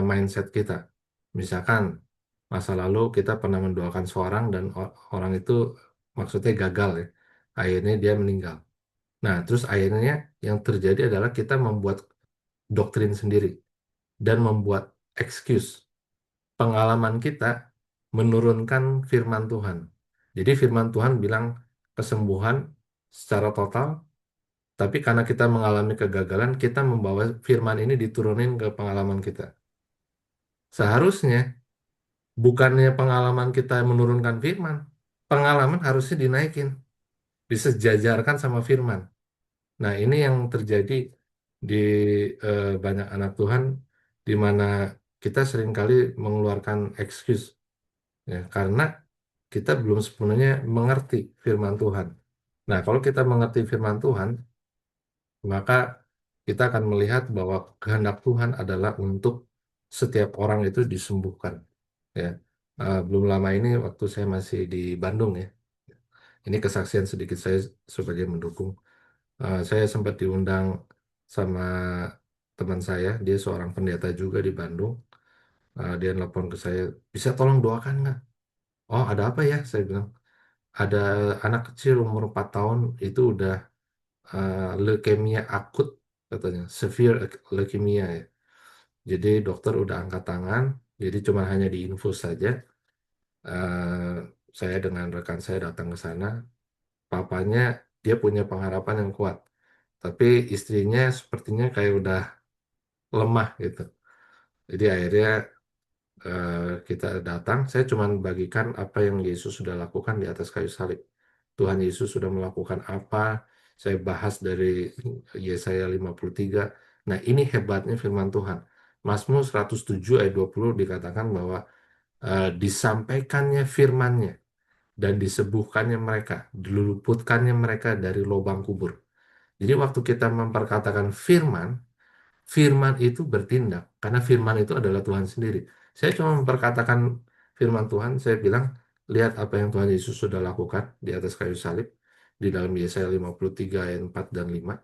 C: mindset kita. Misalkan masa lalu kita pernah mendoakan seorang dan orang itu maksudnya gagal ya. Akhirnya dia meninggal. Nah, terus akhirnya yang terjadi adalah kita membuat doktrin sendiri dan membuat excuse. Pengalaman kita menurunkan firman Tuhan. Jadi firman Tuhan bilang kesembuhan secara total, tapi karena kita mengalami kegagalan, kita membawa firman ini diturunin ke pengalaman kita. Seharusnya bukannya pengalaman kita menurunkan firman, pengalaman harusnya dinaikin, disejajarkan sama firman. Nah, ini yang terjadi di banyak anak Tuhan, di mana kita seringkali mengeluarkan excuse, ya, karena kita belum sepenuhnya mengerti firman Tuhan. Nah, kalau kita mengerti firman Tuhan, maka kita akan melihat bahwa kehendak Tuhan adalah untuk setiap orang itu disembuhkan. Ya, belum lama ini waktu saya masih di Bandung ya, ini kesaksian sedikit saya sebagai mendukung. Saya sempat diundang sama teman saya, dia seorang pendeta juga di Bandung. Dia nelpon ke saya, bisa tolong doakan nggak? Oh, ada apa ya? Saya bilang, ada anak kecil umur 4 tahun itu udah leukemia akut katanya, severe leukemia ya. Jadi dokter udah angkat tangan, jadi cuma hanya diinfus saja. Eh, saya dengan rekan saya datang ke sana, papanya dia punya pengharapan yang kuat, tapi istrinya sepertinya kayak udah lemah gitu. Jadi akhirnya eh, kita datang, saya cuma bagikan apa yang Yesus sudah lakukan di atas kayu salib. Tuhan Yesus sudah melakukan apa, saya bahas dari Yesaya 53. Nah, ini hebatnya firman Tuhan. Mazmur 107 ayat 20 dikatakan bahwa disampaikannya firman-Nya dan disembuhkannya mereka, diluputkannya mereka dari lubang kubur. Jadi waktu kita memperkatakan firman, firman itu bertindak karena firman itu adalah Tuhan sendiri. Saya cuma memperkatakan firman Tuhan, saya bilang, lihat apa yang Tuhan Yesus sudah lakukan di atas kayu salib di dalam Yesaya 53 ayat 4 dan 5.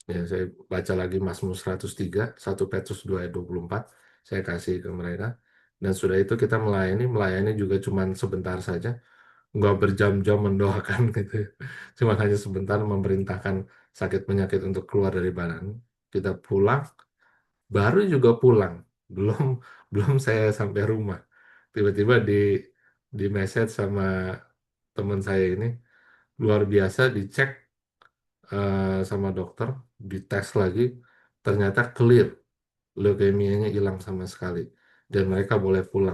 C: Ya, saya baca lagi Mazmur 103, 1 Petrus 2 ayat 24. Saya kasih ke mereka. Dan sudah itu kita melayani juga cuma sebentar saja, nggak berjam-jam mendoakan gitu. Cuma hanya sebentar memerintahkan sakit penyakit untuk keluar dari badan. Kita pulang, baru juga pulang, belum belum saya sampai rumah. Tiba-tiba di message sama teman saya ini, luar biasa, dicek sama dokter, dites lagi, ternyata clear, leukemianya hilang sama sekali, dan mereka boleh pulang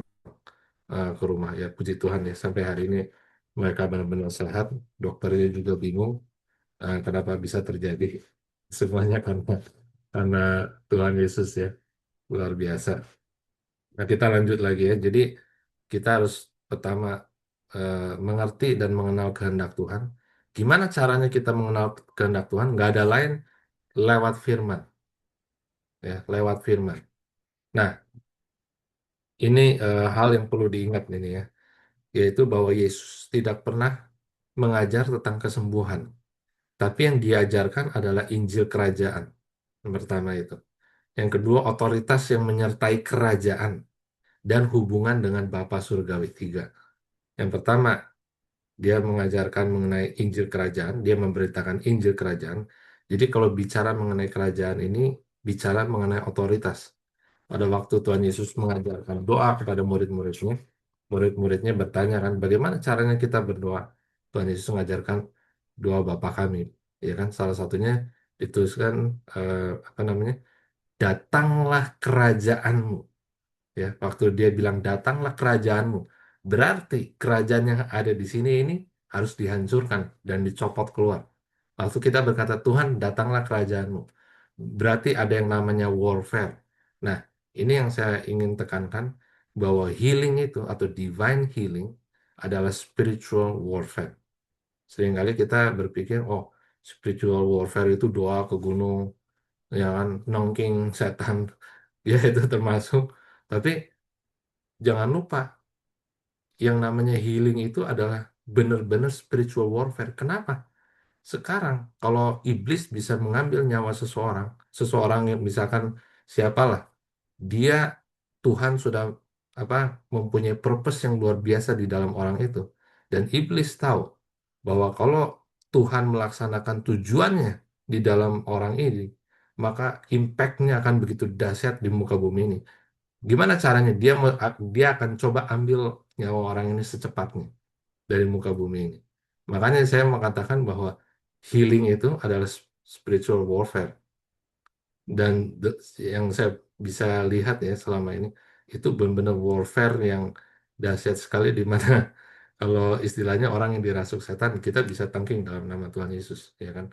C: ke rumah. Ya puji Tuhan ya, sampai hari ini mereka benar-benar sehat. Dokternya juga bingung kenapa bisa terjadi. Semuanya karena Tuhan Yesus ya, luar biasa. Nah, kita lanjut lagi ya. Jadi kita harus pertama mengerti dan mengenal kehendak Tuhan. Gimana caranya kita mengenal kehendak Tuhan? Nggak ada lain, lewat firman, ya, lewat firman. Nah, ini hal yang perlu diingat ini ya, yaitu bahwa Yesus tidak pernah mengajar tentang kesembuhan, tapi yang diajarkan adalah Injil Kerajaan. Yang pertama itu. Yang kedua, otoritas yang menyertai kerajaan dan hubungan dengan Bapa Surgawi. Tiga. Yang pertama, dia mengajarkan mengenai Injil Kerajaan, dia memberitakan Injil Kerajaan. Jadi kalau bicara mengenai kerajaan ini, bicara mengenai otoritas. pada waktu Tuhan Yesus mengajarkan doa kepada murid-muridnya, murid-muridnya bertanya kan, bagaimana caranya kita berdoa? Tuhan Yesus mengajarkan doa Bapa kami, ya kan? Salah satunya dituliskan apa namanya? Datanglah kerajaanmu. Ya, waktu dia bilang datanglah kerajaanmu, berarti kerajaan yang ada di sini ini harus dihancurkan dan dicopot keluar. Waktu kita berkata Tuhan datanglah kerajaanmu, berarti ada yang namanya warfare. Nah, ini yang saya ingin tekankan, bahwa healing itu atau divine healing adalah spiritual warfare. Seringkali kita berpikir, oh, spiritual warfare itu doa ke gunung, ya kan, nongking setan, ya itu termasuk. Tapi jangan lupa, yang namanya healing itu adalah benar-benar spiritual warfare. Kenapa? Sekarang, kalau iblis bisa mengambil nyawa seseorang, seseorang yang misalkan siapalah, dia Tuhan sudah apa mempunyai purpose yang luar biasa di dalam orang itu. Dan iblis tahu bahwa kalau Tuhan melaksanakan tujuannya di dalam orang ini, maka impact-nya akan begitu dahsyat di muka bumi ini. Gimana caranya? Dia akan coba ambil nyawa orang ini secepatnya dari muka bumi ini. Makanya saya mengatakan bahwa healing itu adalah spiritual warfare. Dan yang saya bisa lihat ya selama ini, itu benar-benar warfare yang dahsyat sekali, di mana kalau istilahnya orang yang dirasuk setan, kita bisa tangking dalam nama Tuhan Yesus, ya kan?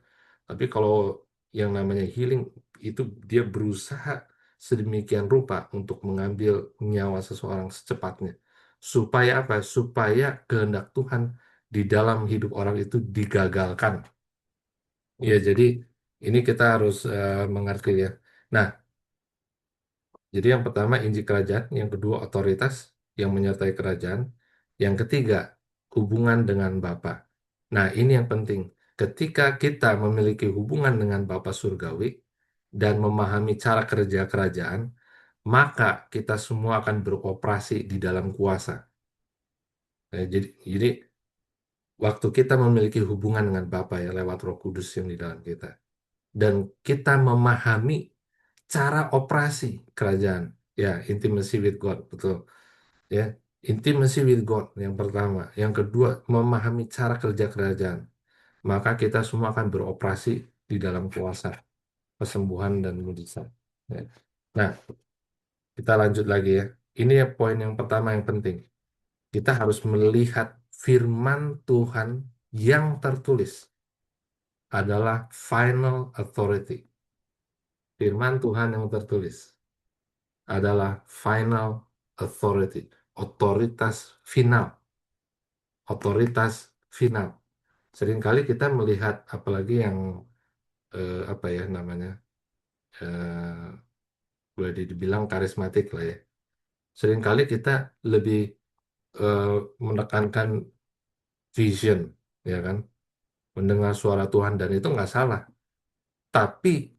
C: Tapi kalau yang namanya healing, itu dia berusaha sedemikian rupa untuk mengambil nyawa seseorang secepatnya. Supaya apa? Supaya kehendak Tuhan di dalam hidup orang itu digagalkan. Ya, jadi ini kita harus mengerti ya. Nah, jadi yang pertama Injil kerajaan, yang kedua otoritas yang menyertai kerajaan, yang ketiga hubungan dengan Bapa. Nah, ini yang penting. Ketika kita memiliki hubungan dengan Bapa Surgawi dan memahami cara kerja kerajaan, maka kita semua akan beroperasi di dalam kuasa. Nah, jadi waktu kita memiliki hubungan dengan Bapa ya lewat Roh Kudus yang di dalam kita, dan kita memahami cara operasi kerajaan, ya intimacy with God, betul ya, intimacy with God yang pertama, yang kedua memahami cara kerja kerajaan, maka kita semua akan beroperasi di dalam kuasa kesembuhan dan mujizat ya. Nah, kita lanjut lagi ya, ini ya poin yang pertama yang penting, kita harus melihat firman Tuhan yang tertulis adalah final authority. Firman Tuhan yang tertulis adalah final authority, otoritas final, otoritas final. Seringkali kita melihat apalagi yang apa ya namanya, eh, boleh dibilang karismatik lah ya. Seringkali kita lebih eh, menekankan vision, ya kan, mendengar suara Tuhan, dan itu nggak salah. Tapi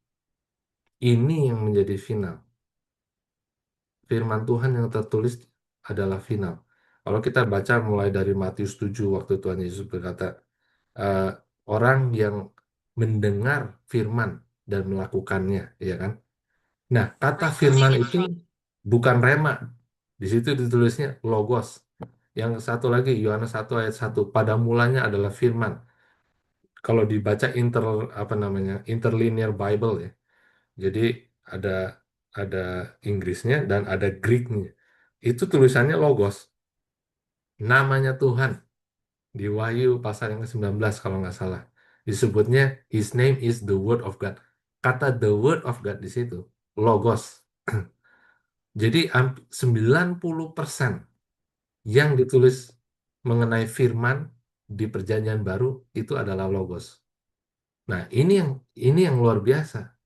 C: ini yang menjadi final. Firman Tuhan yang tertulis adalah final. Kalau kita baca mulai dari Matius 7 waktu Tuhan Yesus berkata, eh, orang yang mendengar firman dan melakukannya, ya kan? Nah, kata firman itu bukan rema. Di situ ditulisnya logos. Yang satu lagi Yohanes 1 ayat 1, pada mulanya adalah firman. Kalau dibaca apa namanya? Interlinear Bible ya. Jadi ada ada Inggrisnya dan ada Greeknya. Itu tulisannya logos. Namanya Tuhan di Wahyu pasal yang ke-19 kalau nggak salah. Disebutnya His name is the Word of God. Kata the Word of God di situ, logos. Jadi 90% yang ditulis mengenai firman di Perjanjian Baru itu adalah logos. Nah, ini yang luar biasa.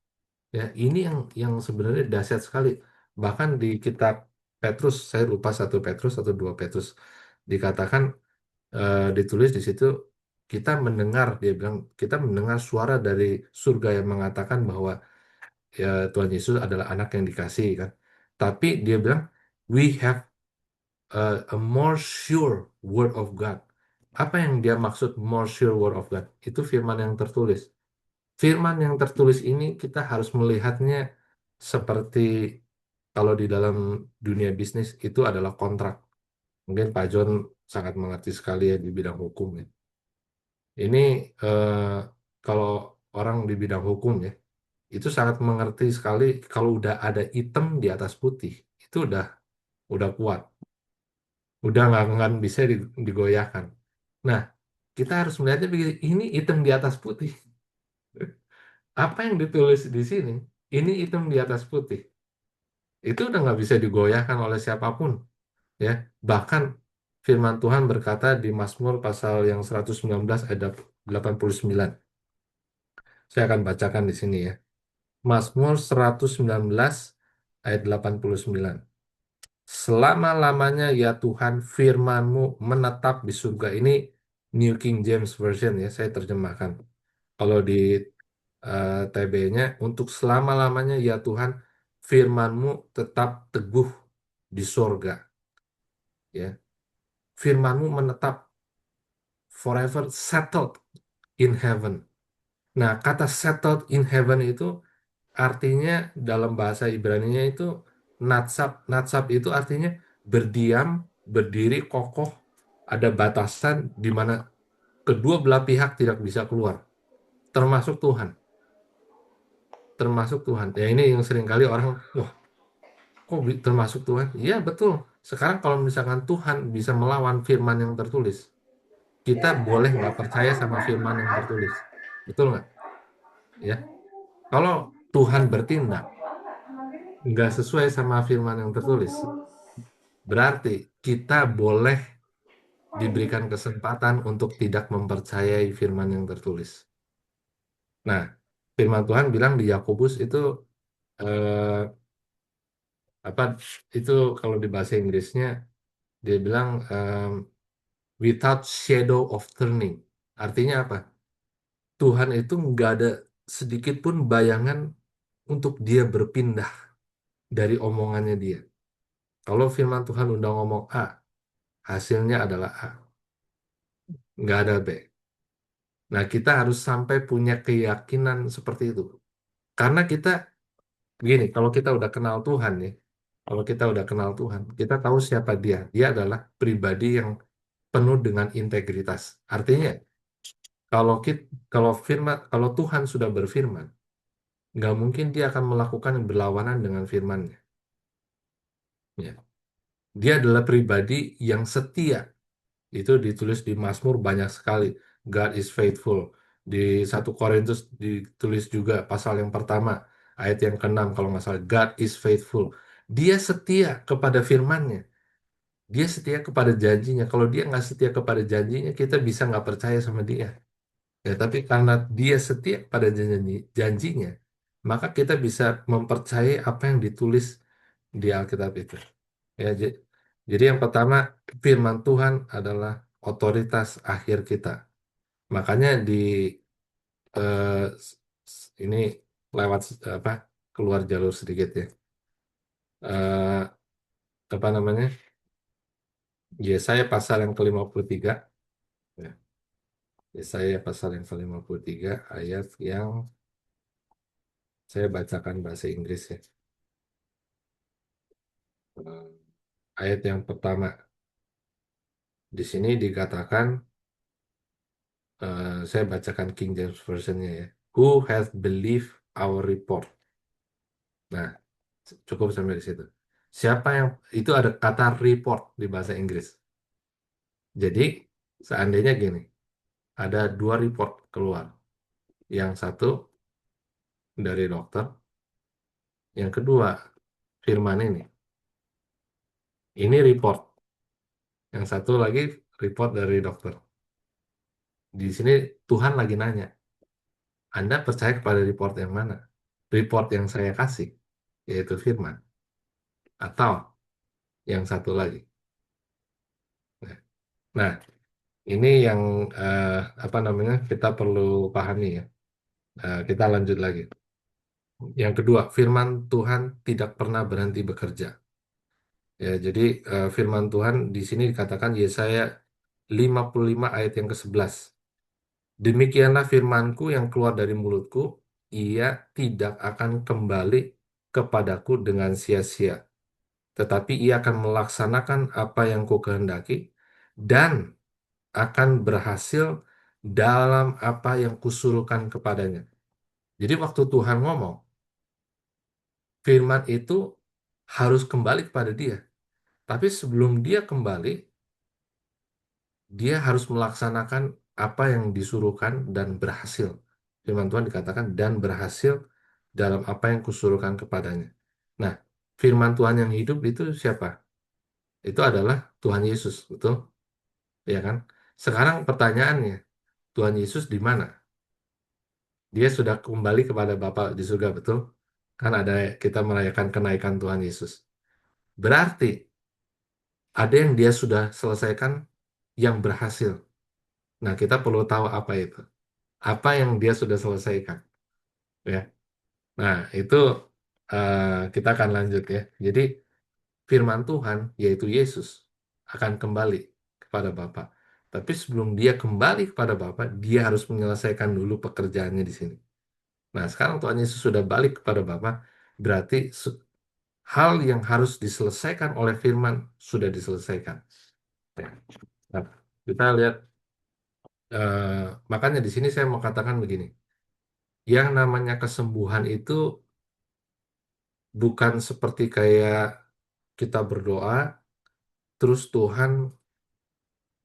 C: Ya, ini yang sebenarnya dahsyat sekali. Bahkan di kitab Petrus, saya lupa 1 Petrus atau 2 Petrus, dikatakan ditulis di situ, kita mendengar, dia bilang kita mendengar suara dari surga yang mengatakan bahwa ya Tuhan Yesus adalah anak yang dikasihi kan. Tapi dia bilang we have a more sure word of God. Apa yang dia maksud more sure word of God? Itu firman yang tertulis. Firman yang tertulis ini kita harus melihatnya seperti kalau di dalam dunia bisnis itu adalah kontrak. Mungkin Pak John sangat mengerti sekali ya di bidang hukum ya. Ini kalau orang di bidang hukum ya, itu sangat mengerti sekali kalau udah ada hitam di atas putih, itu udah kuat, udah nggak bisa digoyahkan. Nah, kita harus melihatnya begini, ini hitam di atas putih. Apa yang ditulis di sini, ini hitam di atas putih. Itu udah nggak bisa digoyahkan oleh siapapun, ya. Bahkan firman Tuhan berkata di Mazmur pasal yang 119 ayat 89. Saya akan bacakan di sini ya. Mazmur 119 ayat 89. Selama-lamanya ya Tuhan firman-Mu menetap di surga. Ini New King James Version ya, saya terjemahkan. Kalau di TB-nya, untuk selama-lamanya ya Tuhan firman-Mu tetap teguh di surga. Ya, firman-Mu menetap forever settled in heaven. Nah, kata settled in heaven itu artinya dalam bahasa Ibrani-nya itu natsab. Natsab itu artinya berdiam, berdiri kokoh, ada batasan di mana kedua belah pihak tidak bisa keluar, termasuk Tuhan. Termasuk Tuhan. Ya ini yang seringkali orang, wah, kok termasuk Tuhan? Iya betul. Sekarang kalau misalkan Tuhan bisa melawan firman yang tertulis, kita boleh nggak percaya sama firman yang tertulis. Betul nggak? Ya. Kalau Tuhan bertindak nggak sesuai sama firman yang tertulis, berarti kita boleh diberikan kesempatan untuk tidak mempercayai firman yang tertulis. Nah, firman Tuhan bilang di Yakobus itu eh, apa itu kalau di bahasa Inggrisnya dia bilang without shadow of turning. Artinya apa? Tuhan itu nggak ada sedikit pun bayangan untuk dia berpindah dari omongannya dia. Kalau firman Tuhan udah ngomong A, hasilnya adalah A, nggak ada B. Nah, kita harus sampai punya keyakinan seperti itu. Karena kita, begini, kalau kita udah kenal Tuhan nih, kalau kita udah kenal Tuhan, kita tahu siapa dia. Dia adalah pribadi yang penuh dengan integritas. Artinya, kalau kalau Tuhan sudah berfirman, nggak mungkin dia akan melakukan yang berlawanan dengan firman-Nya. Ya. Dia adalah pribadi yang setia. Itu ditulis di Mazmur banyak sekali. God is faithful. Di 1 Korintus ditulis juga pasal yang pertama, ayat yang ke-6 kalau nggak salah. God is faithful. Dia setia kepada firman-Nya. Dia setia kepada janjinya. Kalau dia nggak setia kepada janjinya, kita bisa nggak percaya sama dia. Ya, tapi karena dia setia pada janjinya, maka kita bisa mempercayai apa yang ditulis di Alkitab itu. Ya, jadi yang pertama, firman Tuhan adalah otoritas akhir kita. Makanya eh, ini lewat apa keluar jalur sedikit ya. Eh, apa namanya? Yesaya pasal yang ke-53. Ya. Yesaya pasal yang ke-53 ayat yang saya bacakan bahasa Inggris ya. Eh, ayat yang pertama. Di sini dikatakan, saya bacakan King James Version-nya ya. Who has believed our report? Nah, cukup sampai di situ. Siapa yang itu ada kata report di bahasa Inggris. Jadi seandainya gini, ada 2 report keluar. Yang satu dari dokter, yang kedua firman ini. Ini report. Yang satu lagi report dari dokter. Di sini Tuhan lagi nanya, Anda percaya kepada report yang mana? Report yang saya kasih, yaitu firman, atau yang satu lagi. Nah, ini yang apa namanya kita perlu pahami ya. Kita lanjut lagi. Yang kedua, firman Tuhan tidak pernah berhenti bekerja. Ya, jadi firman Tuhan di sini dikatakan Yesaya 55 ayat yang ke-11. Demikianlah firmanku yang keluar dari mulutku, ia tidak akan kembali kepadaku dengan sia-sia, tetapi ia akan melaksanakan apa yang kukehendaki dan akan berhasil dalam apa yang kusuruhkan kepadanya. Jadi waktu Tuhan ngomong, firman itu harus kembali kepada dia. Tapi sebelum dia kembali, dia harus melaksanakan apa yang disuruhkan dan berhasil. Firman Tuhan dikatakan dan berhasil dalam apa yang kusuruhkan kepadanya. Nah, firman Tuhan yang hidup itu siapa? Itu adalah Tuhan Yesus, betul? Ya kan? Sekarang pertanyaannya, Tuhan Yesus di mana? Dia sudah kembali kepada Bapa di surga, betul? Kan ada kita merayakan kenaikan Tuhan Yesus. Berarti ada yang dia sudah selesaikan yang berhasil. Nah, kita perlu tahu apa itu. Apa yang dia sudah selesaikan, ya. Nah, itu kita akan lanjut ya. Jadi firman Tuhan yaitu Yesus akan kembali kepada Bapa. Tapi sebelum dia kembali kepada Bapa, dia harus menyelesaikan dulu pekerjaannya di sini. Nah, sekarang Tuhan Yesus sudah balik kepada Bapa, berarti hal yang harus diselesaikan oleh firman sudah diselesaikan. Ya. Nah, kita lihat, makanya di sini saya mau katakan begini. Yang namanya kesembuhan itu bukan seperti kayak kita berdoa, terus Tuhan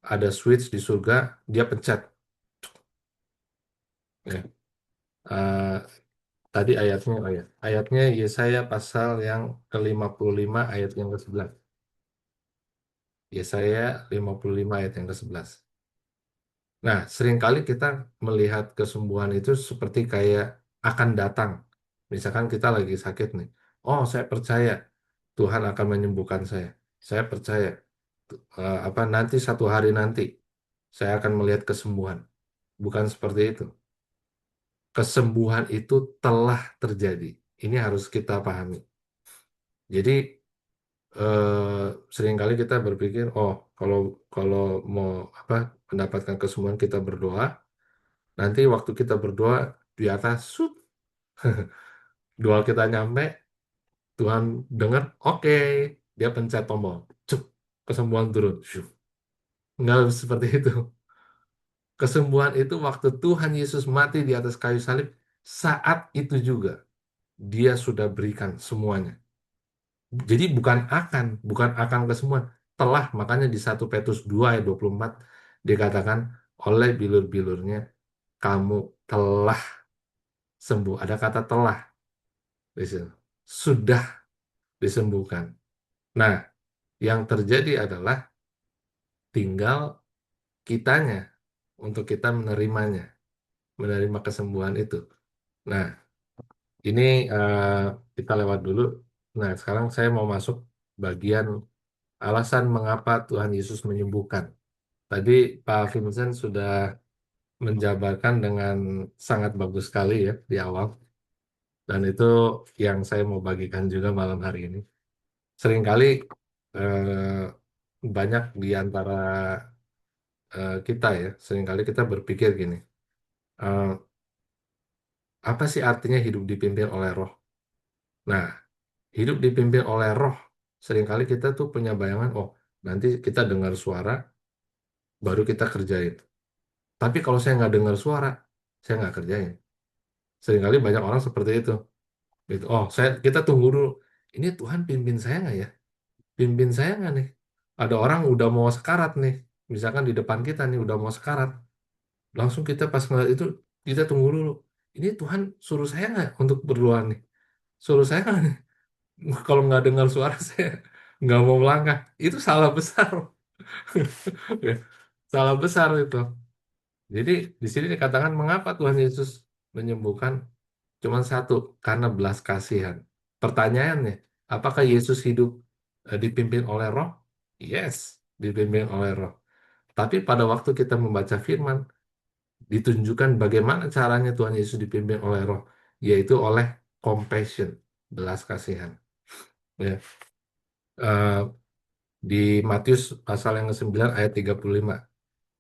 C: ada switch di surga, dia pencet. Ya. Eh, tadi ayatnya, ayatnya Yesaya pasal yang ke-55 ayat yang ke-11. Yesaya 55 ayat yang ke-11. Nah, seringkali kita melihat kesembuhan itu seperti kayak akan datang. Misalkan kita lagi sakit nih. Oh, saya percaya Tuhan akan menyembuhkan saya. Saya percaya apa nanti satu hari nanti saya akan melihat kesembuhan. Bukan seperti itu. Kesembuhan itu telah terjadi. Ini harus kita pahami. Jadi seringkali kita berpikir, oh kalau kalau mau apa mendapatkan kesembuhan kita berdoa. Nanti waktu kita berdoa di atas, doa kita nyampe, Tuhan dengar, oke, dia pencet tombol, cuk, kesembuhan turun. Syuk. Nggak seperti itu. Kesembuhan itu waktu Tuhan Yesus mati di atas kayu salib, saat itu juga dia sudah berikan semuanya. Jadi bukan akan kesembuhan, telah, makanya di 1 Petrus 2 ayat 24 dikatakan oleh bilur-bilurnya kamu telah sembuh. Ada kata telah. Sudah disembuhkan. Nah, yang terjadi adalah tinggal kitanya untuk kita menerimanya, menerima kesembuhan itu. Nah, ini kita lewat dulu. Nah, sekarang saya mau masuk bagian alasan mengapa Tuhan Yesus menyembuhkan. Tadi Pak Vincent sudah menjabarkan dengan sangat bagus sekali ya di awal. Dan itu yang saya mau bagikan juga malam hari ini. Seringkali banyak di antara kita ya, seringkali kita berpikir gini, eh, apa sih artinya hidup dipimpin oleh Roh? Nah, hidup dipimpin oleh Roh, seringkali kita tuh punya bayangan, oh nanti kita dengar suara, baru kita kerjain. Tapi kalau saya nggak dengar suara, saya nggak kerjain. Seringkali banyak orang seperti itu. Gitu. Oh, kita tunggu dulu. Ini Tuhan pimpin saya nggak ya? Pimpin saya nggak nih? Ada orang udah mau sekarat nih, misalkan di depan kita nih udah mau sekarat. Langsung kita pas ngeliat itu, kita tunggu dulu. Ini Tuhan suruh saya nggak untuk berdoa nih? Suruh saya nggak nih? Kalau nggak dengar suara saya nggak mau melangkah. Itu salah besar. Ya, salah besar itu. Jadi di sini dikatakan mengapa Tuhan Yesus menyembuhkan cuma satu, karena belas kasihan. Pertanyaannya, apakah Yesus hidup dipimpin oleh Roh? Yes, dipimpin oleh Roh. Tapi pada waktu kita membaca firman, ditunjukkan bagaimana caranya Tuhan Yesus dipimpin oleh Roh, yaitu oleh compassion, belas kasihan. Ya. Eh, di Matius pasal yang ke-9 ayat 35.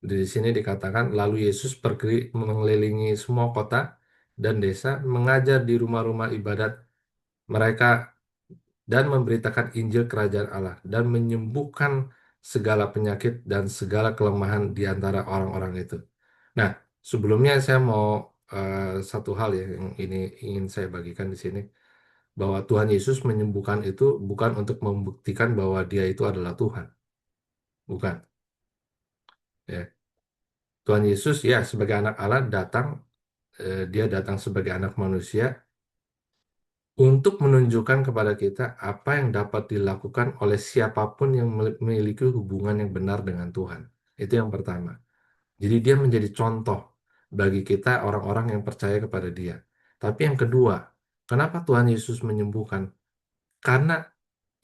C: Di sini dikatakan, lalu Yesus pergi mengelilingi semua kota dan desa, mengajar di rumah-rumah ibadat mereka dan memberitakan Injil Kerajaan Allah dan menyembuhkan segala penyakit dan segala kelemahan di antara orang-orang itu. Nah, sebelumnya saya mau satu hal ya yang ini ingin saya bagikan di sini, bahwa Tuhan Yesus menyembuhkan itu bukan untuk membuktikan bahwa Dia itu adalah Tuhan, bukan. Ya, Tuhan Yesus ya sebagai anak Allah datang, Dia datang sebagai anak manusia untuk menunjukkan kepada kita apa yang dapat dilakukan oleh siapapun yang memiliki hubungan yang benar dengan Tuhan. Itu yang pertama. Jadi dia menjadi contoh bagi kita orang-orang yang percaya kepada dia. Tapi yang kedua, kenapa Tuhan Yesus menyembuhkan? Karena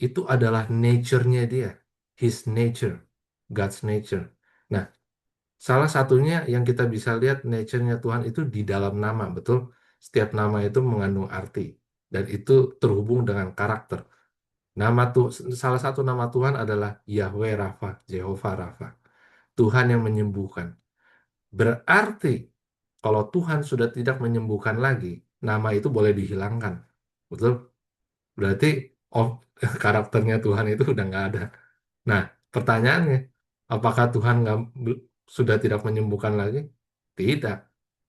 C: itu adalah nature-nya dia. His nature. God's nature. Nah, salah satunya yang kita bisa lihat nature-nya Tuhan itu di dalam nama, betul? Setiap nama itu mengandung arti. Dan itu terhubung dengan karakter. Nama tuh salah satu nama Tuhan adalah Yahweh Rafa, Jehovah Rafa. Tuhan yang menyembuhkan. Berarti kalau Tuhan sudah tidak menyembuhkan lagi, nama itu boleh dihilangkan. Betul? Berarti oh, karakternya Tuhan itu udah nggak ada. Nah, pertanyaannya, apakah Tuhan sudah tidak menyembuhkan lagi? Tidak.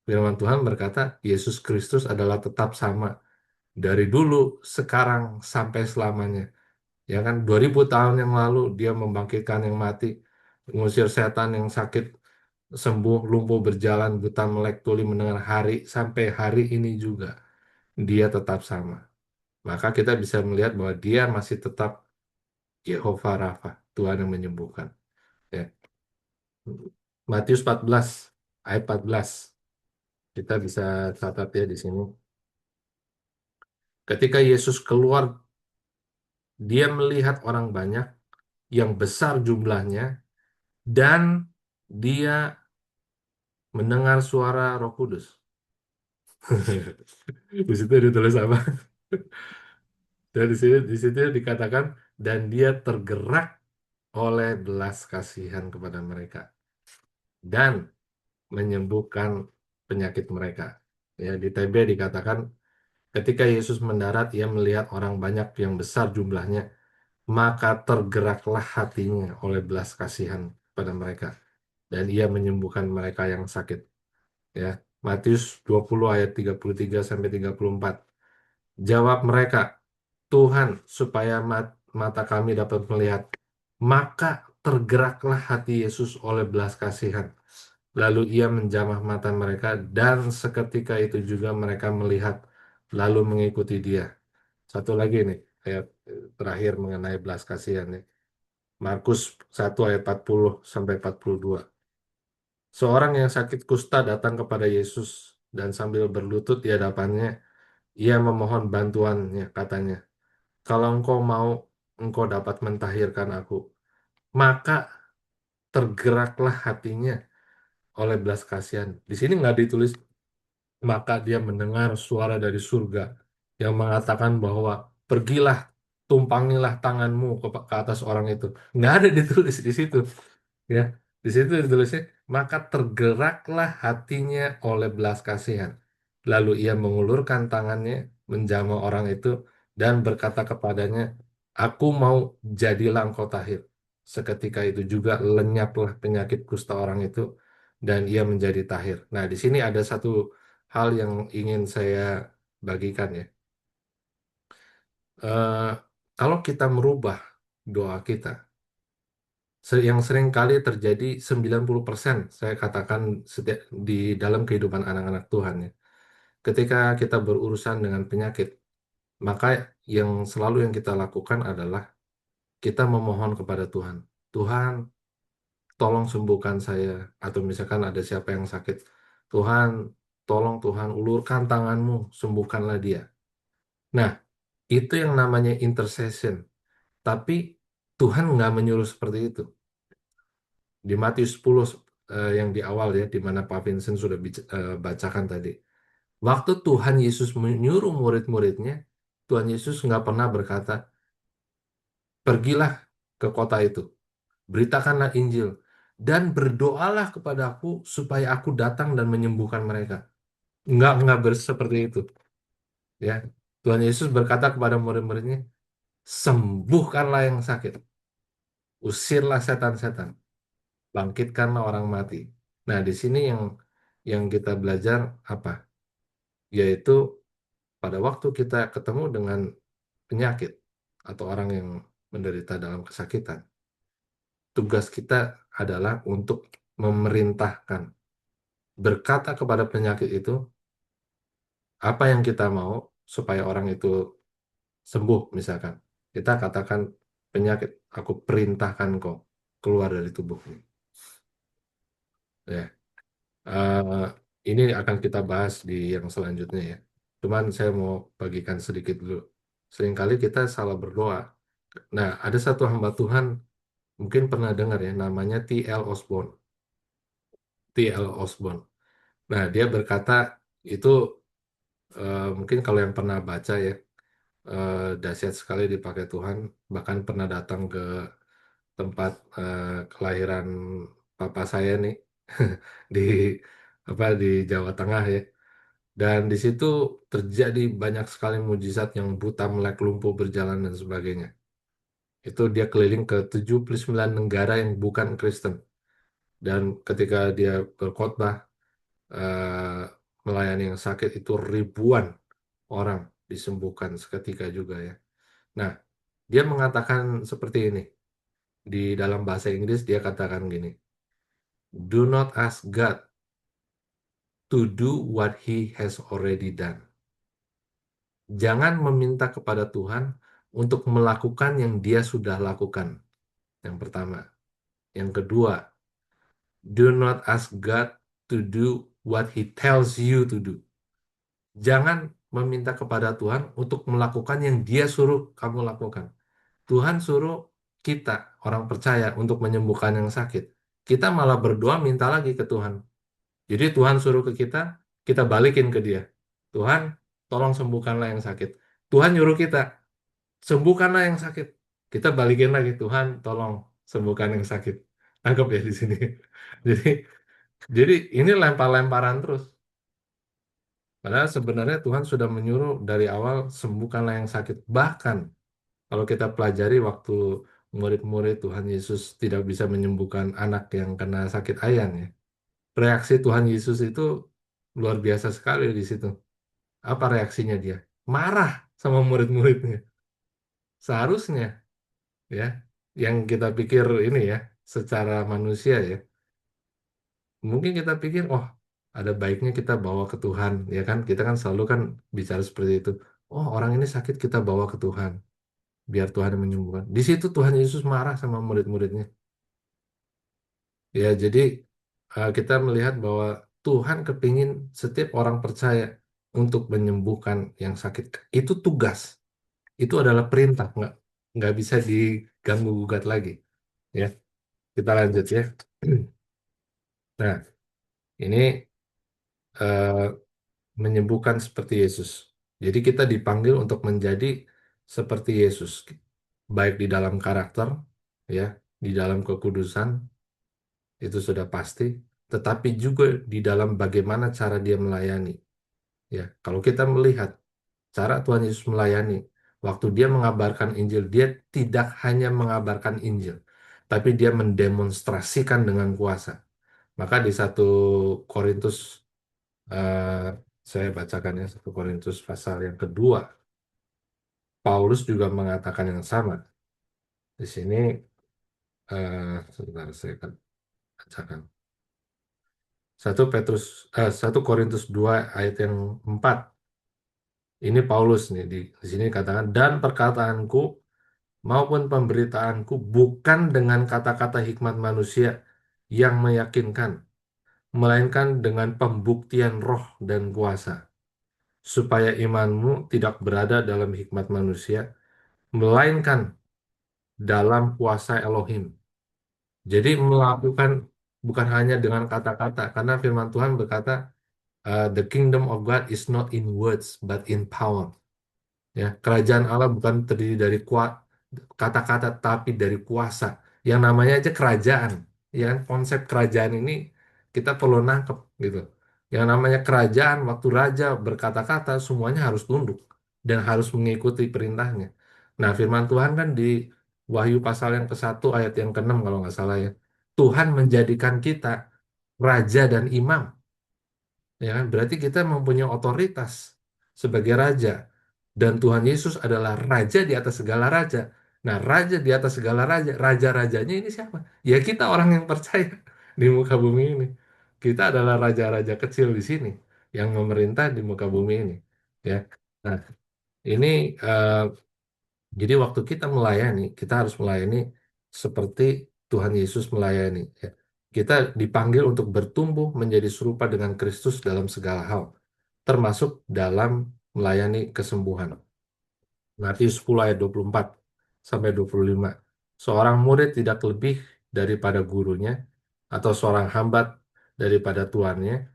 C: Firman Tuhan berkata, Yesus Kristus adalah tetap sama dari dulu, sekarang, sampai selamanya. Ya kan, 2000 tahun yang lalu dia membangkitkan yang mati, mengusir setan yang sakit, sembuh, lumpuh berjalan, buta melek, tuli mendengar, sampai hari ini juga dia tetap sama. Maka kita bisa melihat bahwa dia masih tetap Yehovah Rafa, Tuhan yang menyembuhkan. Ya. Matius 14 ayat 14. Kita bisa catat ya di sini. Ketika Yesus keluar, dia melihat orang banyak yang besar jumlahnya dan dia mendengar suara Roh Kudus. Di situ ditulis apa? Dan di situ dikatakan dan dia tergerak oleh belas kasihan kepada mereka dan menyembuhkan penyakit mereka. Ya, di TB dikatakan ketika Yesus mendarat, ia melihat orang banyak yang besar jumlahnya, maka tergeraklah hatinya oleh belas kasihan pada mereka dan ia menyembuhkan mereka yang sakit. Ya, Matius 20 ayat 33 sampai 34. Jawab mereka, Tuhan, supaya mata kami dapat melihat. Maka tergeraklah hati Yesus oleh belas kasihan. Lalu ia menjamah mata mereka dan seketika itu juga mereka melihat lalu mengikuti dia. Satu lagi nih, ayat terakhir mengenai belas kasihan nih. Markus 1 ayat 40 sampai 42. Seorang yang sakit kusta datang kepada Yesus dan sambil berlutut di hadapannya, ia memohon bantuannya, katanya, kalau engkau mau, engkau dapat mentahirkan aku. Maka tergeraklah hatinya oleh belas kasihan. Di sini nggak ditulis, maka dia mendengar suara dari surga yang mengatakan bahwa pergilah, tumpangilah tanganmu ke atas orang itu. Nggak ada ditulis di situ. Ya, di situ ditulisnya, maka tergeraklah hatinya oleh belas kasihan. Lalu ia mengulurkan tangannya, menjamah orang itu, dan berkata kepadanya, aku mau, jadilah engkau tahir. Seketika itu juga lenyaplah penyakit kusta orang itu, dan ia menjadi tahir. Nah, di sini ada satu hal yang ingin saya bagikan ya. Eh, Kalau kita merubah doa kita, yang sering kali terjadi 90% saya katakan di dalam kehidupan anak-anak Tuhan ya. Ketika kita berurusan dengan penyakit, maka yang selalu yang kita lakukan adalah kita memohon kepada Tuhan. Tuhan, tolong sembuhkan saya. Atau misalkan ada siapa yang sakit. Tuhan, tolong Tuhan, ulurkan tanganmu, sembuhkanlah dia. Nah, itu yang namanya intercession. Tapi Tuhan nggak menyuruh seperti itu. Di Matius 10 yang di awal ya, di mana Pak Vincent sudah bacakan tadi. Waktu Tuhan Yesus menyuruh murid-muridnya, Tuhan Yesus nggak pernah berkata, pergilah ke kota itu, beritakanlah Injil, dan berdoalah kepada aku supaya aku datang dan menyembuhkan mereka. Nggak seperti itu. Ya. Tuhan Yesus berkata kepada murid-muridnya, sembuhkanlah yang sakit, usirlah setan-setan, bangkitkanlah orang mati. Nah, di sini yang kita belajar apa? Yaitu pada waktu kita ketemu dengan penyakit atau orang yang menderita dalam kesakitan, tugas kita adalah untuk memerintahkan, berkata kepada penyakit itu apa yang kita mau supaya orang itu sembuh, misalkan. Kita katakan penyakit, aku perintahkan kau keluar dari tubuhmu. Ya, eh, ini akan kita bahas di yang selanjutnya ya. Cuman saya mau bagikan sedikit dulu. Seringkali kita salah berdoa. Nah, ada satu hamba Tuhan, mungkin pernah dengar ya, namanya T.L. Osborne. T.L. Osborne. Nah, dia berkata itu mungkin kalau yang pernah baca ya, dahsyat sekali dipakai Tuhan. Bahkan pernah datang ke tempat kelahiran papa saya nih di di Jawa Tengah ya. Dan di situ terjadi banyak sekali mujizat yang buta, melek, lumpuh berjalan dan sebagainya. Itu dia keliling ke 79 negara yang bukan Kristen. Dan ketika dia berkhotbah eh, melayani yang sakit itu ribuan orang disembuhkan seketika juga ya. Nah, dia mengatakan seperti ini. Di dalam bahasa Inggris dia katakan gini, do not ask God to do what he has already done. Jangan meminta kepada Tuhan untuk melakukan yang dia sudah lakukan. Yang pertama. Yang kedua, do not ask God to do what he tells you to do. Jangan meminta kepada Tuhan untuk melakukan yang dia suruh kamu lakukan. Tuhan suruh kita, orang percaya, untuk menyembuhkan yang sakit. Kita malah berdoa minta lagi ke Tuhan. Jadi Tuhan suruh ke kita, kita balikin ke dia. Tuhan, tolong sembuhkanlah yang sakit. Tuhan nyuruh kita, sembuhkanlah yang sakit. Kita balikin lagi, Tuhan, tolong sembuhkan yang sakit. Tangkap ya di sini. Jadi, jadi ini lempar-lemparan terus. Padahal sebenarnya Tuhan sudah menyuruh dari awal sembuhkanlah yang sakit. Bahkan kalau kita pelajari waktu murid-murid Tuhan Yesus tidak bisa menyembuhkan anak yang kena sakit ayan ya. Reaksi Tuhan Yesus itu luar biasa sekali di situ. Apa reaksinya dia? Marah sama murid-muridnya. Seharusnya ya, yang kita pikir ini ya, secara manusia ya, mungkin kita pikir, oh ada baiknya kita bawa ke Tuhan, ya kan? Kita kan selalu kan bicara seperti itu. Oh orang ini sakit kita bawa ke Tuhan, biar Tuhan yang menyembuhkan. Di situ Tuhan Yesus marah sama murid-muridnya. Ya, jadi kita melihat bahwa Tuhan kepingin setiap orang percaya untuk menyembuhkan yang sakit. Itu tugas, itu adalah perintah, nggak bisa diganggu gugat lagi. Ya, kita lanjut ya. Nah, ini eh, menyembuhkan seperti Yesus. Jadi kita dipanggil untuk menjadi seperti Yesus, baik di dalam karakter, ya, di dalam kekudusan, itu sudah pasti, tetapi juga di dalam bagaimana cara dia melayani. Ya, kalau kita melihat cara Tuhan Yesus melayani, waktu dia mengabarkan Injil, dia tidak hanya mengabarkan Injil, tapi dia mendemonstrasikan dengan kuasa. Maka di 1 Korintus, eh, saya bacakan ya, 1 Korintus pasal yang kedua, Paulus juga mengatakan yang sama. Di sini, sebentar saya akan bacakan. 1 Korintus 2 ayat yang 4. Ini Paulus nih di sini katakan, dan perkataanku maupun pemberitaanku bukan dengan kata-kata hikmat manusia yang meyakinkan, melainkan dengan pembuktian roh dan kuasa, supaya imanmu tidak berada dalam hikmat manusia, melainkan dalam kuasa Elohim. Jadi melakukan bukan hanya dengan kata-kata, karena firman Tuhan berkata, the kingdom of God is not in words, but in power. Ya, kerajaan Allah bukan terdiri dari kata-kata, tapi dari kuasa. Yang namanya aja kerajaan, ya kan? Konsep kerajaan ini kita perlu nangkep gitu. Yang namanya kerajaan, waktu raja berkata-kata, semuanya harus tunduk. dan harus mengikuti perintahnya. Nah, firman Tuhan kan di Wahyu pasal yang ke-1 ayat yang ke-6 kalau nggak salah ya. Tuhan menjadikan kita raja dan imam. Ya kan? Berarti kita mempunyai otoritas sebagai raja. Dan Tuhan Yesus adalah raja di atas segala raja. Nah, raja di atas segala raja, raja-rajanya ini siapa? Ya kita orang yang percaya di muka bumi ini. Kita adalah raja-raja kecil di sini yang memerintah di muka bumi ini. Ya. Nah, ini jadi waktu kita melayani, kita harus melayani seperti Tuhan Yesus melayani. Ya. Kita dipanggil untuk bertumbuh menjadi serupa dengan Kristus dalam segala hal, termasuk dalam melayani kesembuhan. Matius 10 ayat 24 sampai 25. Seorang murid tidak lebih daripada gurunya, atau seorang hamba daripada tuannya.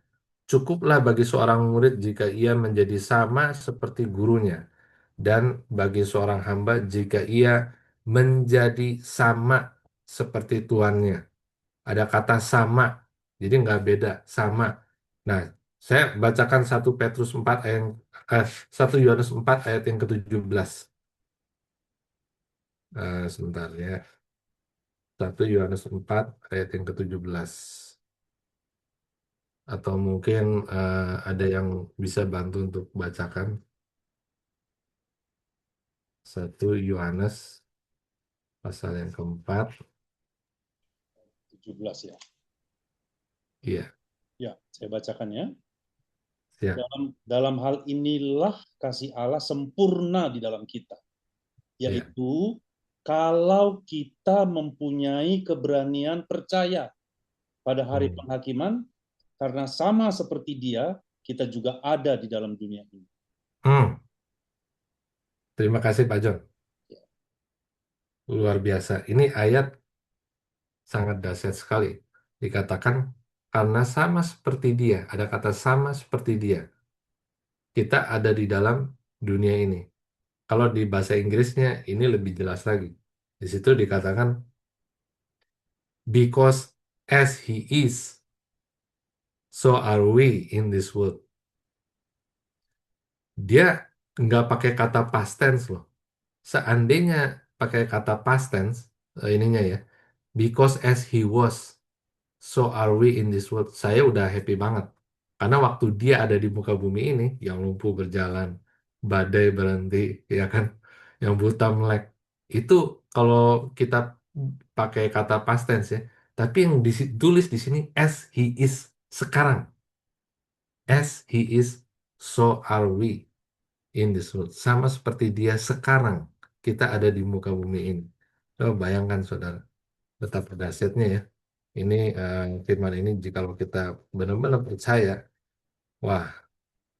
C: Cukuplah bagi seorang murid jika ia menjadi sama seperti gurunya, dan bagi seorang hamba jika ia menjadi sama seperti tuannya. Ada kata sama, jadi nggak beda, sama. Nah, saya bacakan 1 Yohanes 4 ayat yang ke-17. Sebentar ya. 1 Yohanes 4 ayat yang ke-17. Atau mungkin ada yang bisa bantu untuk bacakan. 1 Yohanes pasal yang keempat.
D: 17 ya.
C: Iya,
D: Ya, saya bacakan ya.
C: siap.
D: Dalam hal inilah kasih Allah sempurna di dalam kita, yaitu kalau kita mempunyai keberanian percaya pada hari penghakiman, karena sama seperti Dia, kita juga ada di dalam dunia ini.
C: Terima kasih Pak John. Luar biasa. Ini ayat sangat dahsyat sekali. Dikatakan karena sama seperti Dia, ada kata sama seperti Dia, kita ada di dalam dunia ini. Kalau di bahasa Inggrisnya ini lebih jelas lagi. Di situ dikatakan because as He is, so are we in this world. Dia nggak pakai kata past tense loh. Seandainya pakai kata past tense, ininya ya, because as He was, so are we in this world. Saya udah happy banget. Karena waktu dia ada di muka bumi ini, yang lumpuh berjalan, badai berhenti, ya kan, yang buta melek. Itu kalau kita pakai kata past tense ya. Tapi yang ditulis di sini as he is sekarang. As he is, so are we in this world. Sama seperti dia sekarang kita ada di muka bumi ini. Coba bayangkan saudara, betapa dahsyatnya ya. Ini firman ini jikalau kita benar-benar percaya, wah,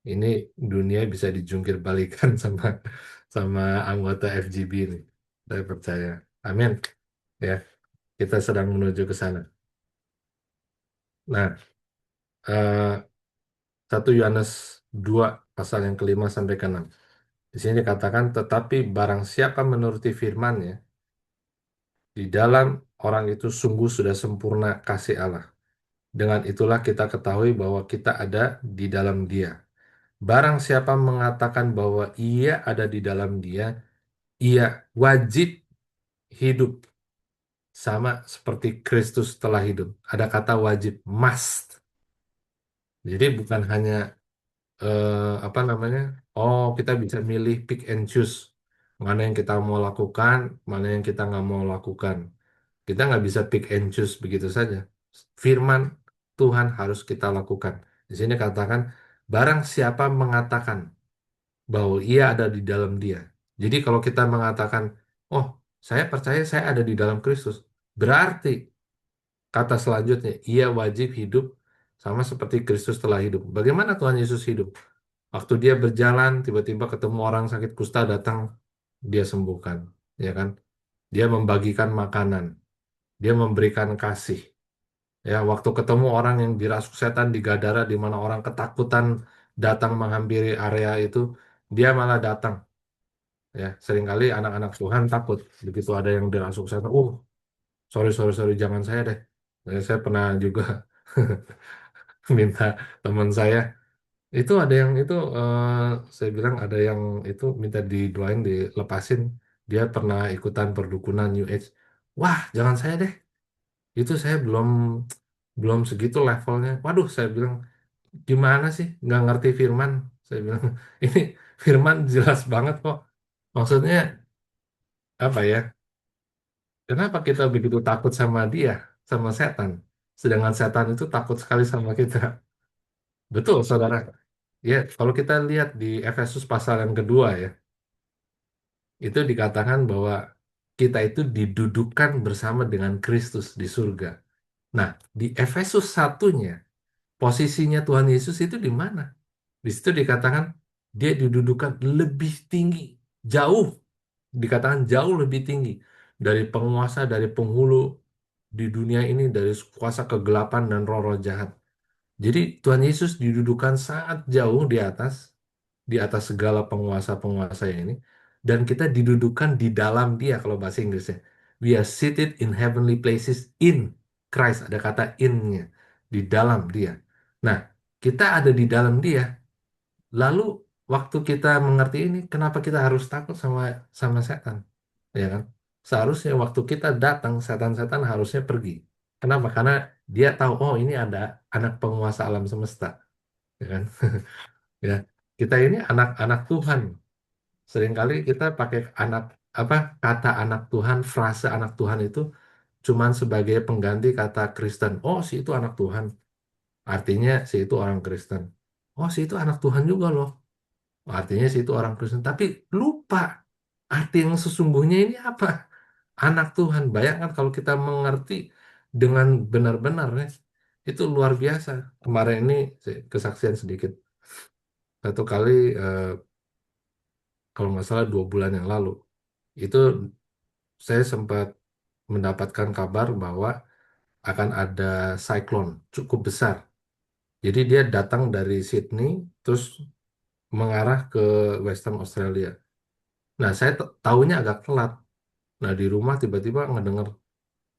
C: ini dunia bisa dijungkir balikan sama sama anggota FGB ini. Saya percaya. Amin. Ya, kita sedang menuju ke sana. Nah, eh, 1 Yohanes 2 pasal yang ke-5 sampai ke-6. Di sini dikatakan, tetapi barang siapa menuruti firman-Nya, di dalam orang itu sungguh sudah sempurna kasih Allah. Dengan itulah kita ketahui bahwa kita ada di dalam Dia. Barang siapa mengatakan bahwa ia ada di dalam Dia, ia wajib hidup sama seperti Kristus telah hidup. Ada kata wajib, must. Jadi bukan hanya apa namanya? Oh, kita bisa milih pick and choose. Mana yang kita mau lakukan, mana yang kita nggak mau lakukan. Kita nggak bisa pick and choose begitu saja. Firman Tuhan harus kita lakukan. Di sini katakan, barang siapa mengatakan bahwa ia ada di dalam Dia. Jadi kalau kita mengatakan, oh, saya percaya saya ada di dalam Kristus, berarti kata selanjutnya, ia wajib hidup sama seperti Kristus telah hidup. Bagaimana Tuhan Yesus hidup? Waktu dia berjalan, tiba-tiba ketemu orang sakit kusta datang, dia sembuhkan, ya kan? Dia membagikan makanan, dia memberikan kasih. Ya, waktu ketemu orang yang dirasuk setan di Gadara, di mana orang ketakutan datang menghampiri area itu, dia malah datang. Ya, seringkali anak-anak Tuhan takut begitu ada yang dirasuk setan. Sorry, sorry, sorry, jangan saya deh. Saya pernah juga minta teman saya Itu ada yang itu saya bilang ada yang itu minta didoain dilepasin. Dia pernah ikutan perdukunan New Age. Wah, jangan saya deh. Itu saya belum belum segitu levelnya. Waduh, saya bilang gimana sih? Nggak ngerti firman. Saya bilang ini firman jelas banget kok. Maksudnya apa ya? Kenapa kita begitu takut sama dia, sama setan? Sedangkan setan itu takut sekali sama kita. Betul, saudara. Ya, kalau kita lihat di Efesus pasal yang kedua ya, itu dikatakan bahwa kita itu didudukan bersama dengan Kristus di surga. Nah, di Efesus satunya, posisinya Tuhan Yesus itu di mana? Di situ dikatakan dia didudukan lebih tinggi, jauh, dikatakan jauh lebih tinggi dari penguasa, dari penghulu di dunia ini, dari kuasa kegelapan dan roh-roh jahat. Jadi Tuhan Yesus didudukan sangat jauh di atas segala penguasa-penguasa ini, dan kita didudukan di dalam Dia kalau bahasa Inggrisnya. We are seated in heavenly places in Christ, ada kata in-nya, di dalam Dia. Nah, kita ada di dalam Dia. Lalu waktu kita mengerti ini, kenapa kita harus takut sama sama setan? Ya kan? Seharusnya waktu kita datang, setan-setan harusnya pergi. Kenapa? Karena dia tahu, oh ini ada anak penguasa alam semesta, ya kan? Ya, kita ini anak-anak Tuhan. Seringkali kita pakai anak apa kata anak Tuhan, frase anak Tuhan itu cuman sebagai pengganti kata Kristen. Oh, si itu anak Tuhan. Artinya si itu orang Kristen. Oh, si itu anak Tuhan juga loh. Artinya sih itu orang Kristen, tapi lupa arti yang sesungguhnya ini apa? Anak Tuhan. Bayangkan kalau kita mengerti dengan benar-benar ya, itu luar biasa. Kemarin ini kesaksian sedikit. Satu kali, kalau nggak salah 2 bulan yang lalu, itu saya sempat mendapatkan kabar bahwa akan ada siklon cukup besar. Jadi dia datang dari Sydney, terus mengarah ke Western Australia. Nah, saya tahunya agak telat. Nah, di rumah tiba-tiba ngedenger,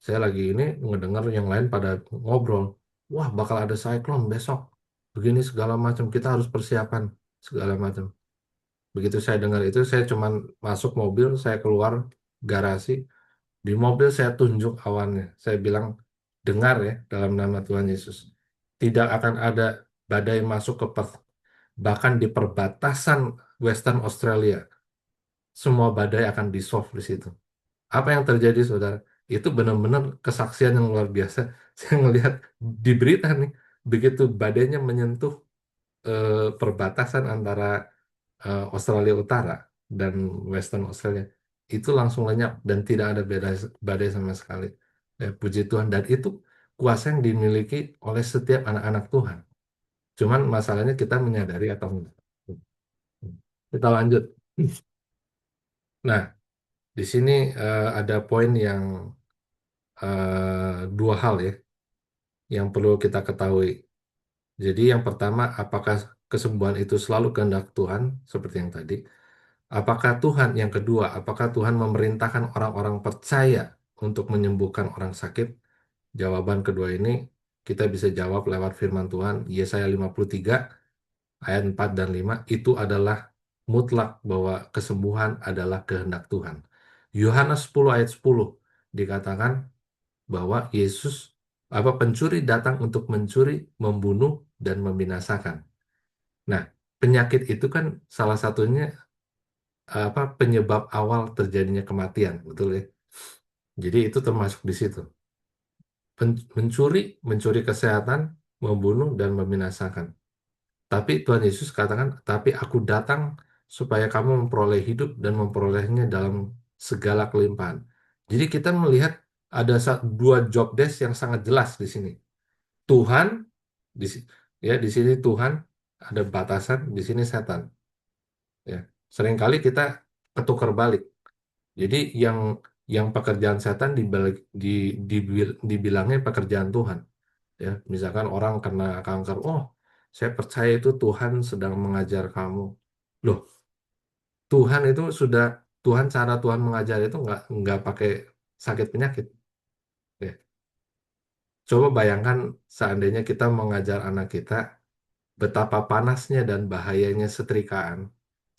C: saya lagi ini ngedenger yang lain pada ngobrol. Wah, bakal ada cyclone besok. Begini segala macam, kita harus persiapan segala macam. Begitu saya dengar itu, saya cuman masuk mobil, saya keluar garasi. Di mobil saya tunjuk awannya. Saya bilang, dengar ya dalam nama Tuhan Yesus. Tidak akan ada badai masuk ke Perth. Bahkan di perbatasan Western Australia, semua badai akan di-solve di situ. Apa yang terjadi, saudara? Itu benar-benar kesaksian yang luar biasa. Saya ngelihat di berita nih, begitu badainya menyentuh perbatasan antara Australia Utara dan Western Australia, itu langsung lenyap dan tidak ada badai sama sekali. Ya, puji Tuhan. Dan itu kuasa yang dimiliki oleh setiap anak-anak Tuhan. Cuman masalahnya kita menyadari atau enggak. Kita lanjut. Nah, di sini ada poin yang 2 hal ya yang perlu kita ketahui. Jadi yang pertama, apakah kesembuhan itu selalu kehendak Tuhan seperti yang tadi? Apakah Tuhan, yang kedua, apakah Tuhan memerintahkan orang-orang percaya untuk menyembuhkan orang sakit? Jawaban kedua ini kita bisa jawab lewat firman Tuhan Yesaya 53 ayat 4 dan 5, itu adalah mutlak bahwa kesembuhan adalah kehendak Tuhan. Yohanes 10 ayat 10 dikatakan bahwa Yesus pencuri datang untuk mencuri, membunuh dan membinasakan. Nah, penyakit itu kan salah satunya penyebab awal terjadinya kematian, betul ya? Jadi itu termasuk di situ. Mencuri kesehatan, membunuh dan membinasakan. Tapi Tuhan Yesus katakan, tapi aku datang supaya kamu memperoleh hidup dan memperolehnya dalam segala kelimpahan. Jadi kita melihat ada 2 job desk yang sangat jelas di sini. Tuhan, di, ya di sini Tuhan, ada batasan, di sini setan. Ya, seringkali kita ketukar balik. Jadi yang pekerjaan setan di, dibilangnya pekerjaan Tuhan. Ya, misalkan orang kena kanker, oh, saya percaya itu Tuhan sedang mengajar kamu. Loh, Tuhan itu sudah cara Tuhan mengajar itu nggak pakai sakit penyakit. Ya. Coba bayangkan seandainya kita mengajar anak kita betapa panasnya dan bahayanya setrikaan.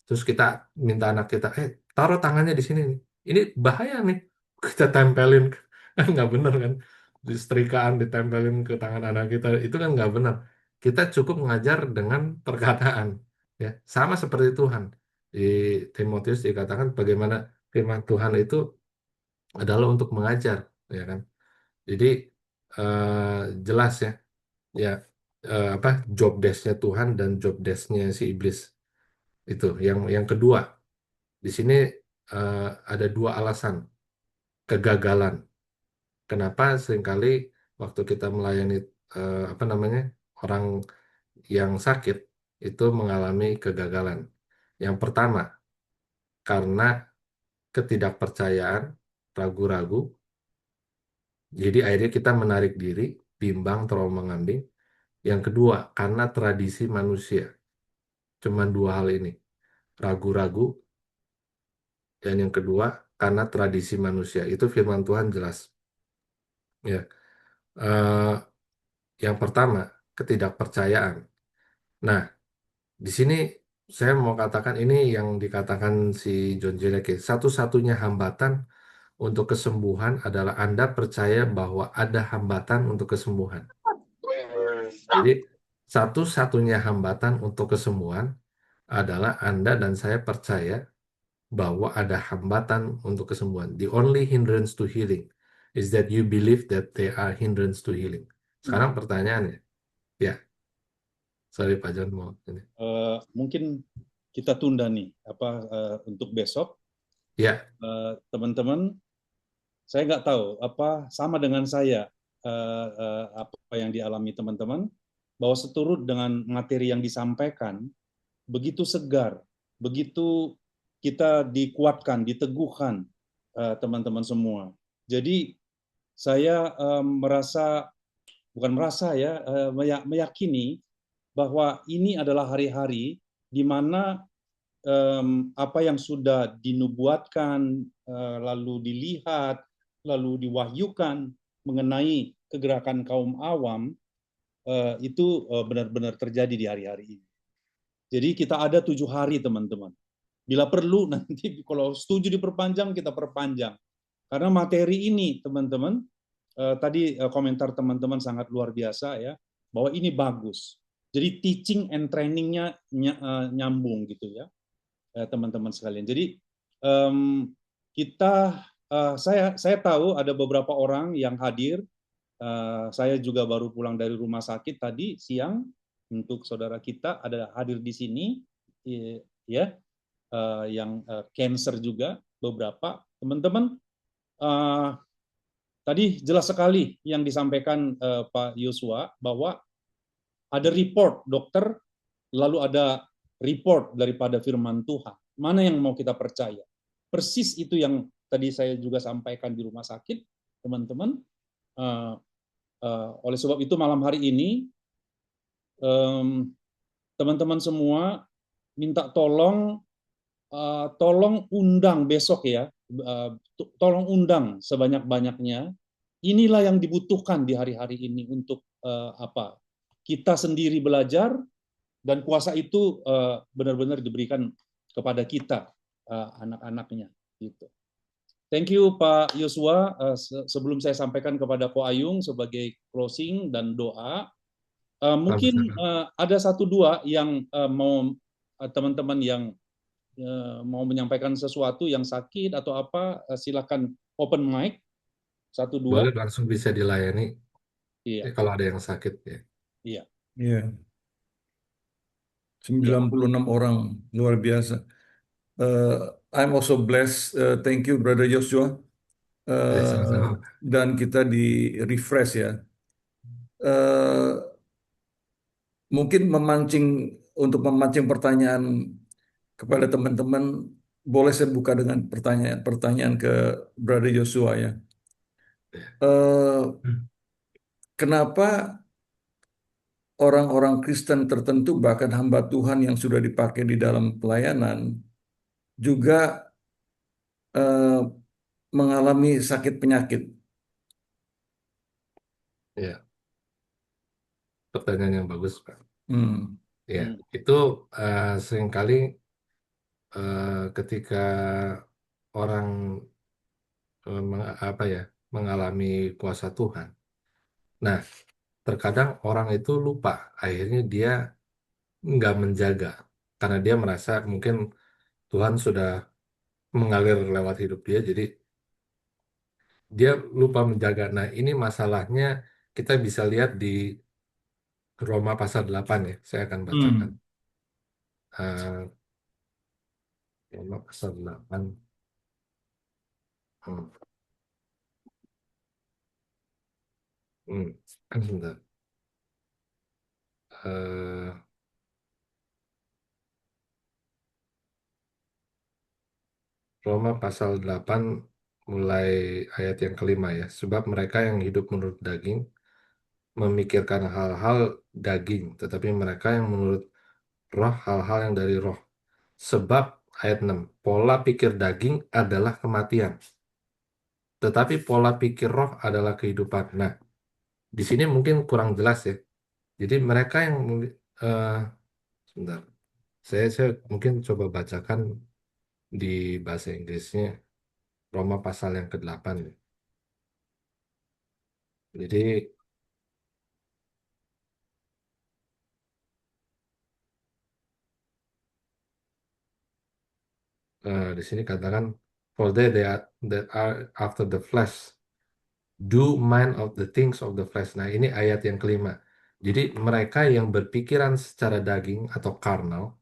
C: Terus kita minta anak kita, taruh tangannya di sini nih. Ini bahaya nih. Kita tempelin, kan nggak bener kan? Di setrikaan ditempelin ke tangan anak kita, itu kan nggak benar. Kita cukup mengajar dengan perkataan, ya. Sama seperti Tuhan. Di Timotius dikatakan bagaimana firman Tuhan itu adalah untuk mengajar, ya kan? Jadi jelas ya, ya apa job desk-nya Tuhan dan job desk-nya si iblis itu. Yang kedua, di sini eh, ada dua alasan kegagalan. Kenapa seringkali waktu kita melayani apa namanya orang yang sakit itu mengalami kegagalan. Yang pertama, karena ketidakpercayaan, ragu-ragu, jadi akhirnya kita menarik diri, bimbang, terombang-ambing. Yang kedua, karena tradisi manusia. Cuman dua hal ini, ragu-ragu, dan yang kedua, karena tradisi manusia. Itu firman Tuhan jelas. Ya, Eh, yang pertama, ketidakpercayaan. Nah, di sini saya mau katakan ini yang dikatakan si John G. Lake, satu-satunya hambatan untuk kesembuhan adalah Anda percaya bahwa ada hambatan untuk kesembuhan. Jadi, satu-satunya hambatan untuk kesembuhan adalah Anda dan saya percaya bahwa ada hambatan untuk kesembuhan. The only hindrance to healing is that you believe that there are hindrance to healing. Sekarang pertanyaannya, ya, sorry Pak John mau ini.
D: Mungkin kita tunda nih untuk besok.
C: Ya,
D: Teman-teman, saya nggak tahu apa sama dengan saya apa yang dialami teman-teman, bahwa seturut dengan materi yang disampaikan begitu segar, begitu kita dikuatkan, diteguhkan teman-teman semua. Jadi saya bukan merasa ya, meyakini bahwa ini adalah hari-hari di mana apa yang sudah dinubuatkan, lalu dilihat, lalu diwahyukan mengenai kegerakan kaum awam, itu benar-benar terjadi di hari-hari ini. Jadi kita ada 7 hari, teman-teman. Bila perlu nanti kalau setuju diperpanjang, kita perpanjang. Karena materi ini, teman-teman, tadi komentar teman-teman sangat luar biasa ya, bahwa ini bagus. Jadi teaching and trainingnya nyambung gitu ya, teman-teman sekalian. Jadi saya tahu ada beberapa orang yang hadir. Saya juga baru pulang dari rumah sakit tadi siang. Untuk saudara kita ada hadir di sini, ya, yang cancer juga beberapa teman-teman. Tadi jelas sekali yang disampaikan Pak Yosua bahwa ada report dokter, lalu ada report daripada firman Tuhan. Mana yang mau kita percaya? Persis itu yang tadi saya juga sampaikan di rumah sakit, teman-teman. Oleh sebab itu malam hari ini teman-teman semua minta tolong undang besok ya, tolong undang sebanyak-banyaknya. Inilah yang dibutuhkan di hari-hari ini untuk kita sendiri belajar, dan kuasa itu benar-benar diberikan kepada kita, anak-anaknya. Gitu. Thank you Pak Yosua. Sebelum saya sampaikan kepada Ko Ayung sebagai closing dan doa, mungkin ada 1-2 yang mau teman-teman yang mau menyampaikan sesuatu yang sakit atau apa, silakan open mic 1-2.
C: boleh langsung bisa dilayani
D: Iya.
C: kalau ada yang sakit ya.
D: Iya.
A: Iya. 96 orang, luar biasa. I'm also blessed. Thank you, Brother Joshua.
C: Sama-sama.
A: Dan kita di refresh ya. Mungkin untuk memancing pertanyaan kepada teman-teman, boleh saya buka dengan pertanyaan ke Brother Joshua ya. Kenapa orang-orang Kristen tertentu, bahkan hamba Tuhan yang sudah dipakai di dalam pelayanan, juga mengalami sakit penyakit?
C: Ya, pertanyaan yang bagus Pak. Ya,
D: Hmm.
C: itu seringkali ketika orang apa ya mengalami kuasa Tuhan. Nah, terkadang orang itu lupa, akhirnya dia nggak menjaga karena dia merasa mungkin Tuhan sudah mengalir lewat hidup dia, jadi dia lupa menjaga. Nah, ini masalahnya kita bisa lihat di Roma pasal 8 ya. Saya akan bacakan.
A: Hmm.
C: Eh, Roma pasal 8. Hmm. Hmm. Sebentar. Eh, Roma pasal 8 mulai ayat yang kelima ya. Sebab mereka yang hidup menurut daging memikirkan hal-hal daging, tetapi mereka yang menurut roh hal-hal yang dari roh. Sebab ayat 6, pola pikir daging adalah kematian, tetapi pola pikir roh adalah kehidupan. Nah, di sini mungkin kurang jelas ya. Jadi mereka yang eh, sebentar, saya mungkin coba bacakan di bahasa Inggrisnya Roma pasal yang ke-8. Jadi di sini katakan for they are that are after the flesh do mind of the things of the flesh. Nah, ini ayat yang kelima. Jadi mereka yang berpikiran secara daging atau karnal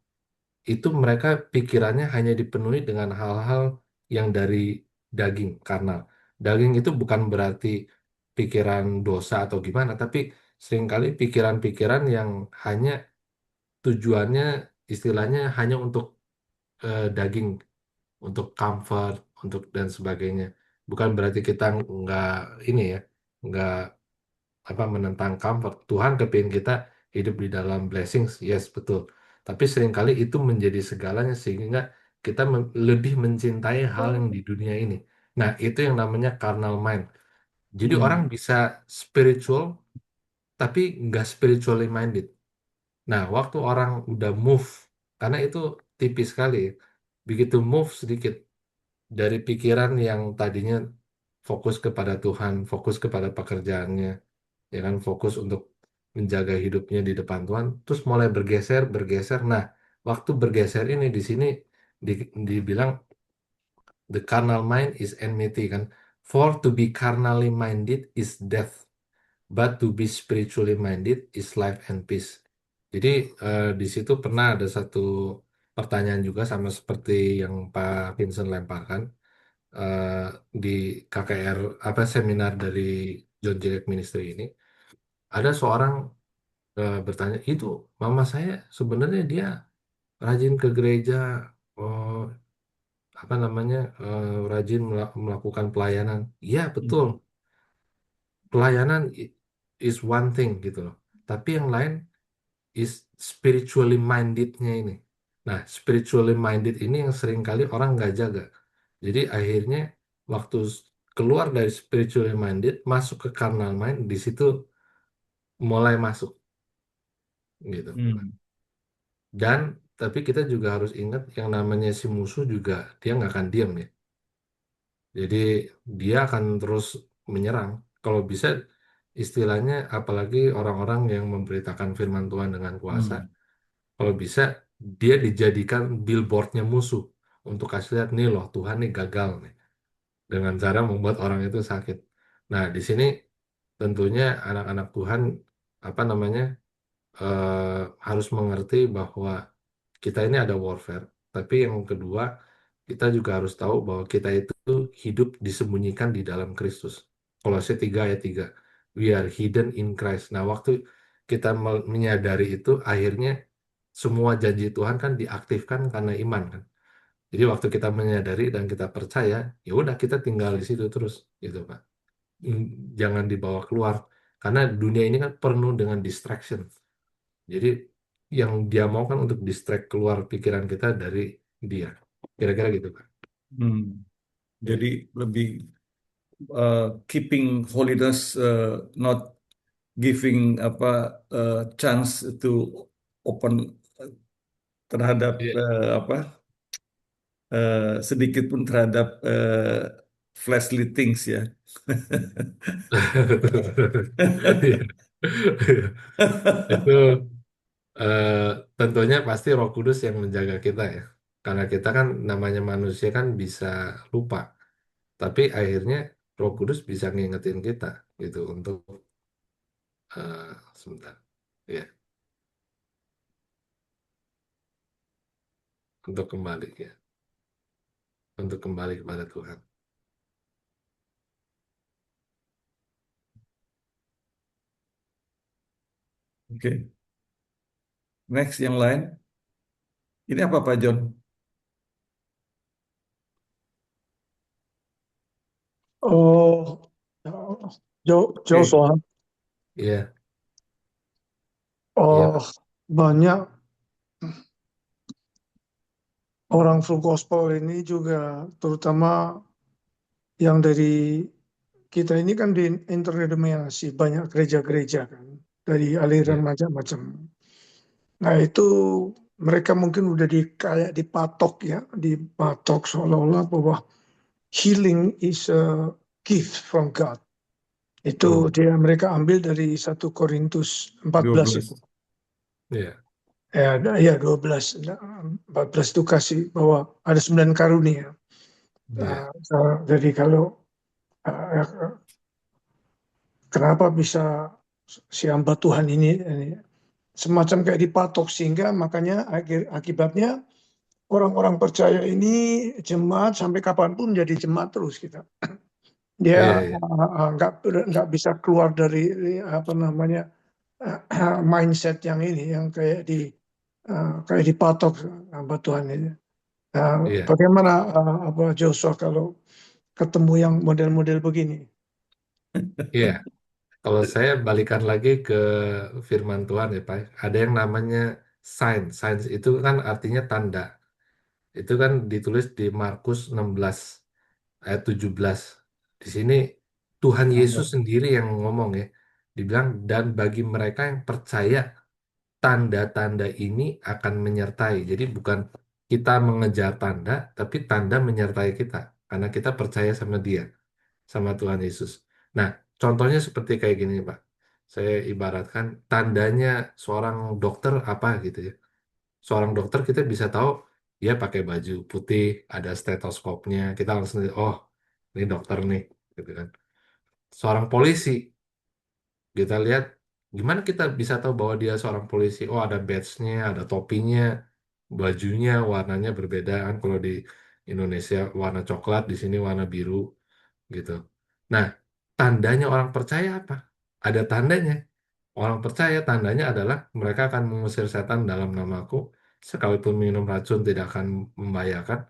C: itu mereka pikirannya hanya dipenuhi dengan hal-hal yang dari daging karnal. Daging itu bukan berarti pikiran dosa atau gimana, tapi seringkali pikiran-pikiran yang hanya tujuannya istilahnya hanya untuk daging, untuk comfort, untuk dan sebagainya. Bukan berarti kita nggak ini ya, nggak apa menentang comfort. Tuhan kepingin kita hidup di dalam blessings, yes betul. Tapi seringkali itu menjadi segalanya sehingga kita lebih mencintai hal yang di dunia ini. Nah, itu yang namanya carnal mind. Jadi orang
A: Hmm.
C: bisa spiritual tapi nggak spiritually minded. Nah, waktu orang udah move, karena itu tipis sekali, ya. Begitu move sedikit dari pikiran yang tadinya fokus kepada Tuhan, fokus kepada pekerjaannya, ya kan, fokus untuk menjaga hidupnya di depan Tuhan, terus mulai bergeser, bergeser. Nah, waktu bergeser ini di sini dibilang the carnal mind is enmity kan. For to be carnally minded is death, but to be spiritually minded is life and peace. Jadi di situ pernah ada satu pertanyaan juga sama seperti yang Pak Vincent lemparkan eh, di KKR apa seminar dari John G. Lake Ministry ini. Ada seorang bertanya, itu mama saya sebenarnya dia rajin ke gereja, oh, apa namanya, rajin melakukan pelayanan. Iya betul,
A: Hmm.
C: pelayanan is one thing gitu loh. Tapi yang lain is spiritually minded-nya ini. Nah, spiritually minded ini yang sering kali orang nggak jaga. Jadi akhirnya waktu keluar dari spiritually minded, masuk ke carnal mind, di situ mulai masuk gitu.
A: Hmm.
C: Dan tapi kita juga harus ingat yang namanya si musuh juga dia nggak akan diam ya. Jadi dia akan terus menyerang. Kalau bisa istilahnya apalagi orang-orang yang memberitakan firman Tuhan dengan kuasa,
A: Hmm.
C: kalau bisa dia dijadikan billboardnya musuh untuk kasih lihat nih loh Tuhan nih gagal nih dengan cara membuat orang itu sakit. Nah di sini tentunya anak-anak Tuhan apa namanya harus mengerti bahwa kita ini ada warfare. Tapi yang kedua, kita juga harus tahu bahwa kita itu hidup disembunyikan di dalam Kristus. Kolose 3 ayat 3. We are hidden in Christ. Nah, waktu kita menyadari itu, akhirnya semua janji Tuhan kan diaktifkan karena iman kan. Jadi waktu kita menyadari dan kita percaya, ya udah kita tinggal di situ terus, gitu Pak. Mm, Jangan dibawa keluar. Karena dunia ini kan penuh dengan distraction. Jadi yang dia mau kan untuk distract keluar pikiran kita dari dia. Kira-kira gitu, Pak.
A: Hmm.
C: Ya,
A: Jadi lebih keeping holiness, not giving apa chance to open terhadap
C: Iya.
A: sedikit pun terhadap fleshly things ya.
C: Iya. Itu eh, tentunya pasti Roh Kudus yang menjaga kita ya. Karena kita kan namanya manusia kan bisa lupa. Tapi akhirnya Roh Kudus bisa ngingetin kita gitu untuk sebentar. Ya, untuk kembali ya. Untuk kembali kepada Tuhan.
A: Oke, next yang lain. Ini apa Pak John?
E: Oh,
A: Oke,
E: Joshua,
C: Iya, iya,
E: oh, banyak orang full gospel ini juga, terutama yang dari kita ini kan di interdenominasi, banyak gereja-gereja kan, dari aliran
C: iya,
E: macam-macam. Nah itu mereka mungkin udah kayak dipatok ya, dipatok seolah-olah bahwa healing is a gift from God. Itu mereka ambil dari 1 Korintus 14 itu.
A: 12.
C: iya,
E: Ya 12, 14 itu kasih bahwa ada 9 karunia.
C: iya,
E: Jadi kalau uh, kenapa bisa si hamba Tuhan ini semacam kayak dipatok, sehingga makanya akibatnya orang-orang percaya ini jemaat sampai kapanpun jadi jemaat terus kita.
C: iya,
E: Dia
C: iya,
E: nggak bisa keluar dari apa namanya mindset yang ini, yang kayak dipatok hamba Tuhan ini.
C: iya,
E: Bagaimana apa Joshua kalau ketemu yang model-model begini?
C: iya. Kalau saya balikan lagi ke firman Tuhan ya Pak, ada yang namanya sign. Sign itu kan artinya tanda. Itu kan ditulis di Markus 16 ayat 17. Di sini Tuhan Yesus
A: Tanda.
C: sendiri yang ngomong ya. Dibilang, dan bagi mereka yang percaya, tanda-tanda ini akan menyertai. Jadi bukan kita mengejar tanda, tapi tanda menyertai kita. Karena kita percaya sama Dia, sama Tuhan Yesus. Nah, contohnya seperti kayak gini, Pak. Saya ibaratkan tandanya seorang dokter apa gitu ya. Seorang dokter kita bisa tahu dia pakai baju putih, ada stetoskopnya, kita langsung oh, ini dokter nih, gitu kan. Seorang polisi, kita lihat gimana kita bisa tahu bahwa dia seorang polisi. Oh, ada badge-nya, ada topinya, bajunya warnanya berbeda kan. Kalau di Indonesia warna coklat, di sini warna biru gitu. Nah, tandanya orang percaya apa? Ada tandanya. Orang percaya tandanya adalah mereka akan mengusir setan dalam namaku, sekalipun minum racun tidak akan membahayakan.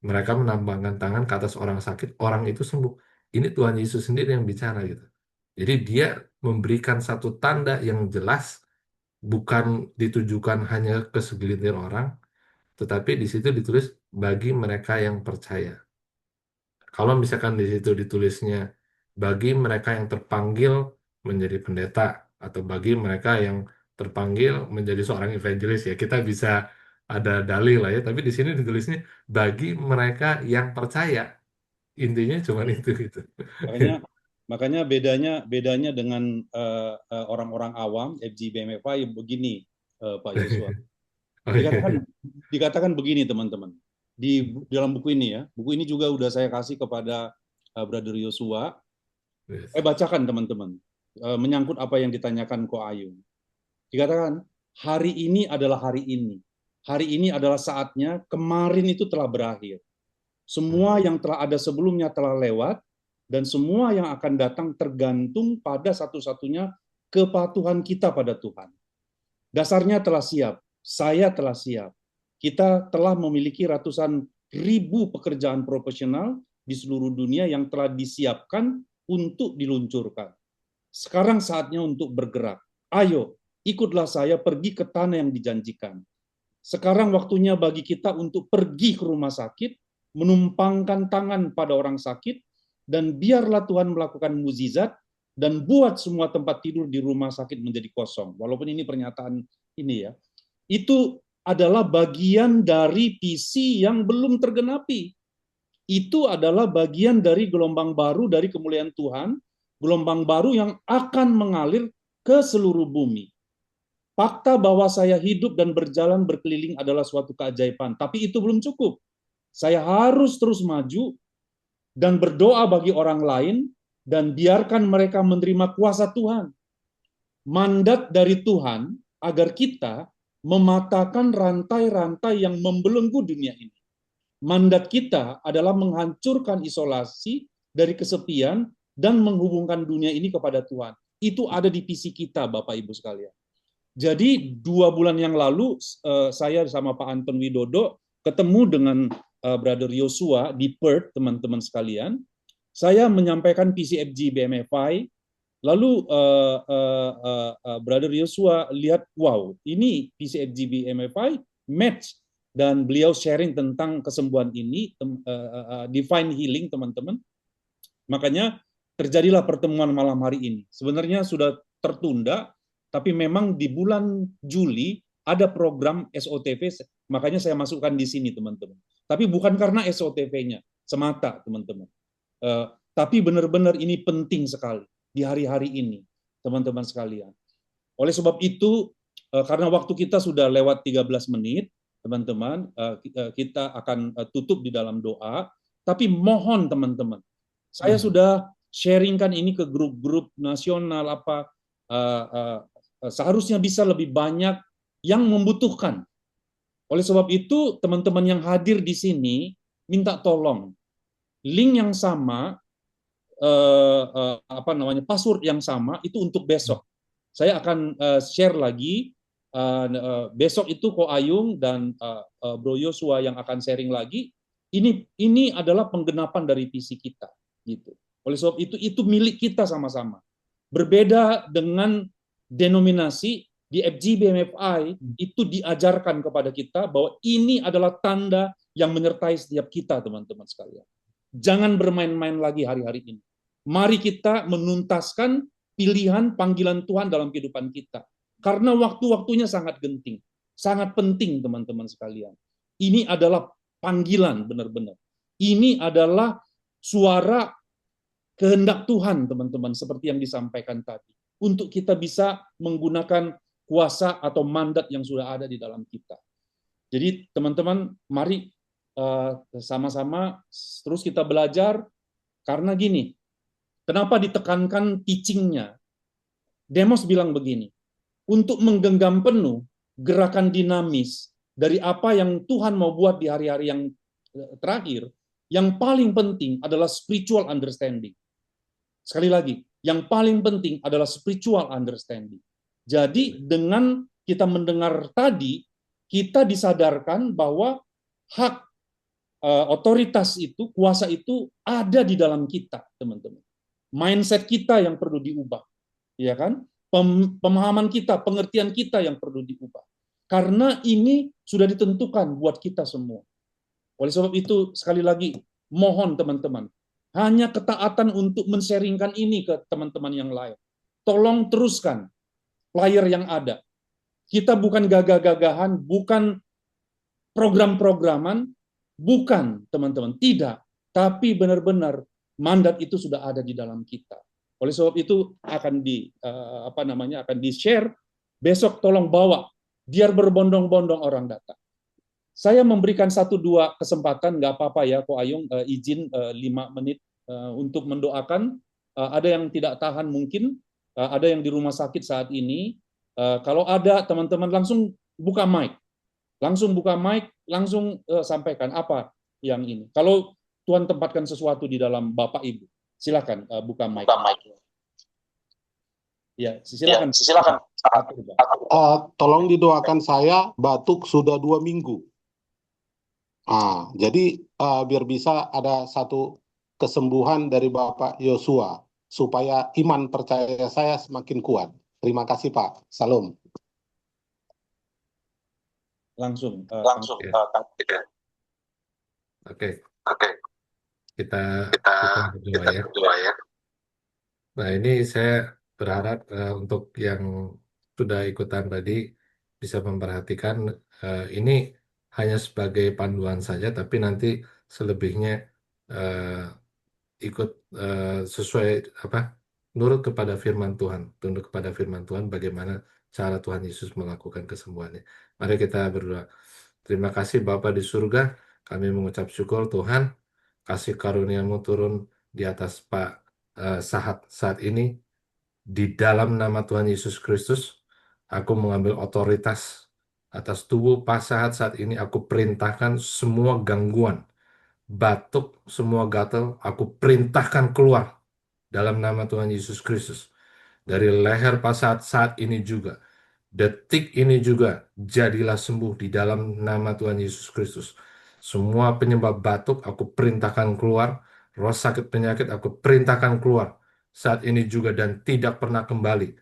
C: Mereka menambangkan tangan ke atas orang sakit, orang itu sembuh. Ini Tuhan Yesus sendiri yang bicara gitu. Jadi dia memberikan satu tanda yang jelas, bukan ditujukan hanya ke segelintir orang, tetapi di situ ditulis bagi mereka yang percaya. Kalau misalkan di situ ditulisnya bagi mereka yang terpanggil menjadi pendeta atau bagi mereka yang terpanggil menjadi seorang evangelis ya kita bisa ada dalih lah ya. Tapi di sini ditulisnya bagi mereka yang percaya. Intinya cuma itu gitu.
D: Makanya makanya bedanya dengan orang-orang awam FG BMFA begini, Pak Joshua.
C: Oh
D: Dikatakan
C: iya.
D: dikatakan begini teman-teman. Di dalam buku ini ya, buku ini juga udah saya kasih kepada Brother Joshua.
C: Yes.
D: Saya bacakan teman-teman, menyangkut apa yang ditanyakan Ko Ayu. Dikatakan hari ini adalah hari ini. Hari ini adalah saatnya, kemarin itu telah berakhir. Semua yang telah ada sebelumnya telah lewat, dan semua yang akan datang tergantung pada satu-satunya kepatuhan kita pada Tuhan. Dasarnya telah siap, saya telah siap. Kita telah memiliki ratusan ribu pekerjaan profesional di seluruh dunia yang telah disiapkan untuk diluncurkan. Sekarang saatnya untuk bergerak. Ayo, ikutlah saya pergi ke tanah yang dijanjikan. Sekarang waktunya bagi kita untuk pergi ke rumah sakit, menumpangkan tangan pada orang sakit, dan biarlah Tuhan melakukan mukjizat dan buat semua tempat tidur di rumah sakit menjadi kosong. Walaupun ini pernyataan ini ya, itu adalah bagian dari visi yang belum tergenapi. Itu adalah bagian dari gelombang baru dari kemuliaan Tuhan, gelombang baru yang akan mengalir ke seluruh bumi. Fakta bahwa saya hidup dan berjalan berkeliling adalah suatu keajaiban, tapi itu belum cukup. Saya harus terus maju dan berdoa bagi orang lain dan biarkan mereka menerima kuasa Tuhan. Mandat dari Tuhan agar kita mematahkan rantai-rantai yang membelenggu dunia ini. Mandat kita adalah menghancurkan isolasi dari kesepian dan menghubungkan dunia ini kepada Tuhan. Itu ada di visi kita, Bapak Ibu sekalian. Jadi 2 bulan yang lalu saya sama Pak Anton Widodo ketemu dengan Brother Yosua di Perth, teman-teman sekalian. Saya menyampaikan PCFG BMFI, lalu Brother Yosua lihat, wow, ini PCFG BMFI match, dan beliau sharing tentang kesembuhan ini, divine healing, teman-teman. Makanya terjadilah pertemuan malam hari ini. Sebenarnya sudah tertunda, tapi memang di bulan Juli ada program SOTV, makanya saya masukkan di sini, teman-teman. Tapi bukan karena SOTV-nya semata, teman-teman. Tapi benar-benar ini penting sekali di hari-hari ini, teman-teman sekalian. Oleh sebab itu, karena waktu kita sudah lewat 13 menit, teman-teman, kita akan tutup di dalam doa, tapi mohon teman-teman, saya sudah sharingkan ini ke grup-grup nasional, seharusnya bisa lebih banyak yang membutuhkan. Oleh sebab itu, teman-teman yang hadir di sini, minta tolong, link yang sama, password yang sama, itu untuk besok. Saya akan share lagi. Besok itu Ko Ayung dan Bro Yosua yang akan sharing lagi. Ini adalah penggenapan dari visi kita, gitu. Oleh sebab itu milik kita sama-sama. Berbeda dengan denominasi di FG BMFI, itu diajarkan kepada kita bahwa ini adalah tanda yang menyertai setiap kita, teman-teman sekalian. Jangan bermain-main lagi hari-hari ini. Mari kita menuntaskan pilihan panggilan Tuhan dalam kehidupan kita. Karena waktu-waktunya sangat genting, sangat penting, teman-teman sekalian. Ini adalah panggilan benar-benar. Ini adalah suara kehendak Tuhan, teman-teman, seperti yang disampaikan tadi. Untuk kita bisa menggunakan kuasa atau mandat yang sudah ada di dalam kita. Jadi, teman-teman, mari sama-sama terus kita belajar, karena gini, kenapa ditekankan teaching-nya? Demos bilang begini, untuk menggenggam penuh gerakan dinamis dari apa yang Tuhan mau buat di hari-hari yang terakhir, yang paling penting adalah spiritual understanding. Sekali lagi, yang paling penting adalah spiritual understanding. Jadi dengan kita mendengar tadi, kita disadarkan bahwa hak otoritas itu, kuasa itu ada di dalam kita, teman-teman. Mindset kita yang perlu diubah, ya kan? Pemahaman kita, pengertian kita yang perlu diubah. Karena ini sudah ditentukan buat kita semua. Oleh sebab itu, sekali lagi, mohon teman-teman, hanya ketaatan untuk men-sharingkan ini ke teman-teman yang lain. Tolong teruskan flyer yang ada. Kita bukan gagah-gagahan, bukan program-programan, bukan, teman-teman, tidak. Tapi benar-benar mandat itu sudah ada di dalam kita. Oleh sebab itu akan akan di-share besok, tolong bawa biar berbondong-bondong orang datang. Saya memberikan 1-2 kesempatan, nggak apa-apa ya, Ko Ayung, izin 5 menit untuk mendoakan. Ada yang tidak tahan mungkin, ada yang di rumah sakit saat ini. Kalau ada teman-teman langsung buka mic, langsung sampaikan apa yang ini. Kalau Tuhan tempatkan sesuatu di dalam Bapak Ibu, silakan buka mic. Ya, silakan.
F: Tolong didoakan saya, batuk sudah 2 minggu. Jadi biar bisa ada satu kesembuhan dari Bapak Yosua, supaya iman percaya saya semakin kuat. Terima kasih Pak. Salam.
D: Langsung.
C: Oke. Kita berdoa ya. Nah, ini saya berharap untuk yang sudah ikutan tadi, bisa memperhatikan ini hanya sebagai panduan saja, tapi nanti selebihnya eh, ikut sesuai apa nurut kepada firman Tuhan, tunduk kepada firman Tuhan bagaimana cara Tuhan Yesus melakukan kesembuhannya. Mari kita berdoa. Terima kasih Bapa di surga, kami mengucap syukur Tuhan, kasih karunia-Mu turun di atas Pak Sahat saat ini. Di dalam nama Tuhan Yesus Kristus, aku mengambil otoritas atas tubuh Pak Sahat saat ini. Aku perintahkan semua gangguan, batuk, semua gatal, aku perintahkan keluar dalam nama Tuhan Yesus Kristus. Dari leher Pak Sahat saat ini juga, detik ini juga, jadilah sembuh di dalam nama Tuhan Yesus Kristus. Semua penyebab batuk, aku perintahkan keluar. Roh sakit penyakit, aku perintahkan keluar saat ini juga dan tidak pernah kembali.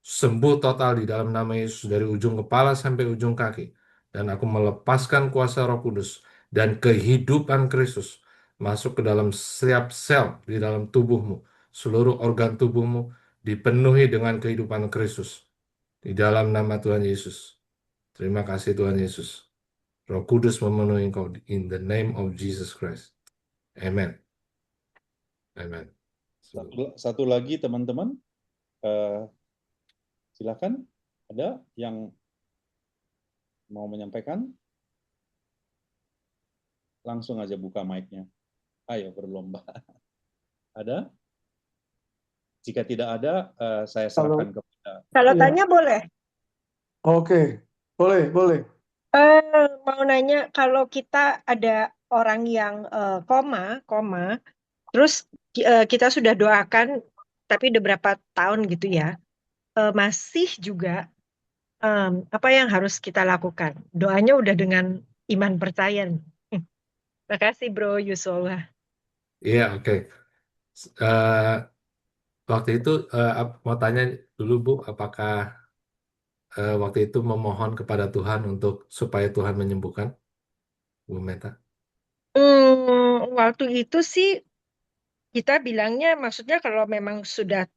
C: Sembuh total di dalam nama Yesus dari ujung kepala sampai ujung kaki. Dan aku melepaskan kuasa Roh Kudus dan kehidupan Kristus masuk ke dalam setiap sel di dalam tubuhmu. Seluruh organ tubuhmu dipenuhi dengan kehidupan Kristus. Di dalam nama Tuhan Yesus. Terima kasih Tuhan Yesus. Roh Kudus memenuhi engkau in the name of Jesus Christ. Amen. Amen.
D: Satu lagi teman-teman, silakan, ada yang mau menyampaikan? Langsung aja buka mic-nya. Ayo berlomba. Ada? Jika tidak ada, saya serahkan kepada.
G: Kalau
E: Ya.
G: tanya boleh.
E: Oke, boleh.
G: Mau nanya, kalau kita ada orang yang koma, terus kita sudah doakan, tapi udah berapa tahun gitu ya, masih juga apa yang harus kita lakukan? Doanya udah dengan iman percaya nih. Terima kasih Bro Yusuf.
C: Iya, oke. Eh, Waktu itu mau tanya dulu Bu, apakah waktu itu memohon kepada Tuhan untuk supaya Tuhan menyembuhkan Bu Meta?
G: Waktu itu sih kita bilangnya, maksudnya kalau memang sudah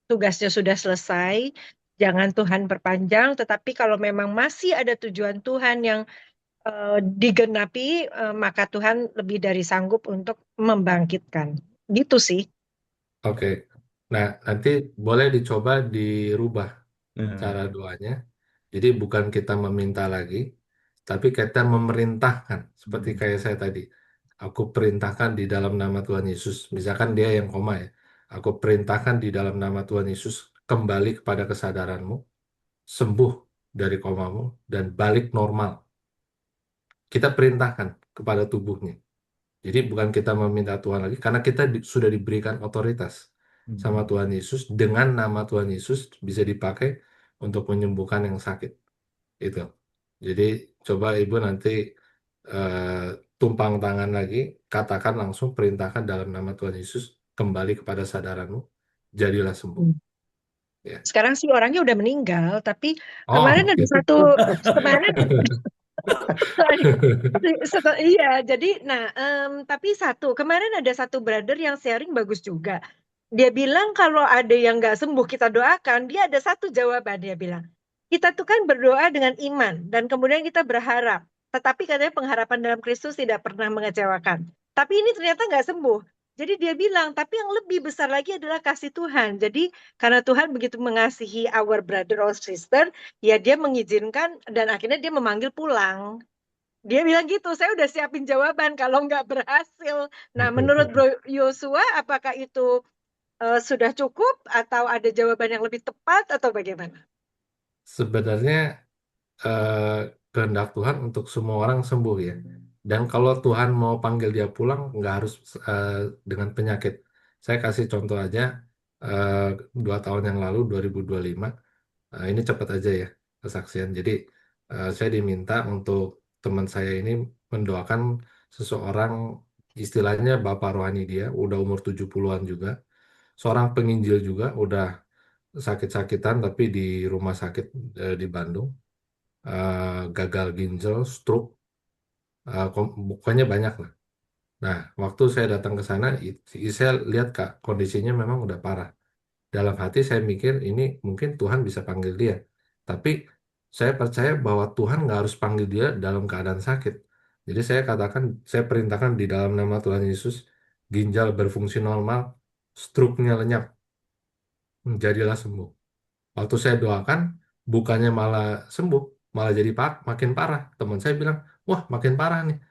G: tugasnya sudah selesai, jangan Tuhan perpanjang, tetapi kalau memang masih ada tujuan Tuhan yang digenapi, maka Tuhan lebih dari sanggup untuk membangkitkan. Gitu sih.
C: Oke. Nah, nanti boleh dicoba dirubah
A: Nah,
C: cara doanya. Jadi bukan kita meminta lagi, tapi kita memerintahkan. Seperti kayak saya tadi. Aku perintahkan di dalam nama Tuhan Yesus. Misalkan dia yang koma ya. Aku perintahkan di dalam nama Tuhan Yesus kembali kepada kesadaranmu, sembuh dari komamu, dan balik normal. Kita perintahkan kepada tubuhnya. Jadi bukan kita meminta Tuhan lagi, karena kita sudah diberikan otoritas sama Tuhan Yesus. Dengan nama Tuhan Yesus bisa dipakai untuk menyembuhkan yang sakit. Itu. Jadi coba Ibu nanti tumpang tangan lagi, katakan langsung, perintahkan dalam nama Tuhan Yesus, kembali kepada sadaranmu, jadilah sembuh. Ya.
G: Sekarang sih orangnya udah meninggal, tapi
C: Oh,
G: kemarin ada
C: oke.
G: satu, kemarin iya, jadi tapi kemarin ada satu brother yang sharing bagus juga. Dia bilang kalau ada yang nggak sembuh kita doakan, dia ada satu jawaban, dia bilang. Kita tuh kan berdoa dengan iman dan kemudian kita berharap. Tetapi katanya pengharapan dalam Kristus tidak pernah mengecewakan. Tapi ini ternyata nggak sembuh. Jadi dia bilang, tapi yang lebih besar lagi adalah kasih Tuhan. Jadi karena Tuhan begitu mengasihi our brother or sister, ya dia mengizinkan dan akhirnya dia memanggil pulang. Dia bilang gitu, saya udah siapin jawaban kalau nggak berhasil. Nah, menurut Bro Yosua, apakah itu sudah cukup atau ada jawaban yang lebih tepat atau bagaimana?
C: Sebenarnya kehendak Tuhan untuk semua orang sembuh ya. Dan kalau Tuhan mau panggil dia pulang, nggak harus dengan penyakit. Saya kasih contoh aja, 2 tahun yang lalu, 2025, ini cepat aja ya kesaksian. Jadi saya diminta untuk teman saya ini mendoakan seseorang, istilahnya bapak rohani dia, udah umur 70-an juga, seorang penginjil juga, udah sakit-sakitan tapi di rumah sakit di Bandung, gagal ginjal, stroke, bukannya banyak lah. Nah, waktu saya datang ke sana, saya lihat Kak, kondisinya memang udah parah. Dalam hati saya mikir ini mungkin Tuhan bisa panggil dia. Tapi saya percaya bahwa Tuhan nggak harus panggil dia dalam keadaan sakit. Jadi saya katakan, saya perintahkan di dalam nama Tuhan Yesus, ginjal berfungsi normal, struknya lenyap, jadilah sembuh. Waktu saya doakan, bukannya malah sembuh, malah jadi makin parah. Teman saya bilang, wah makin parah nih.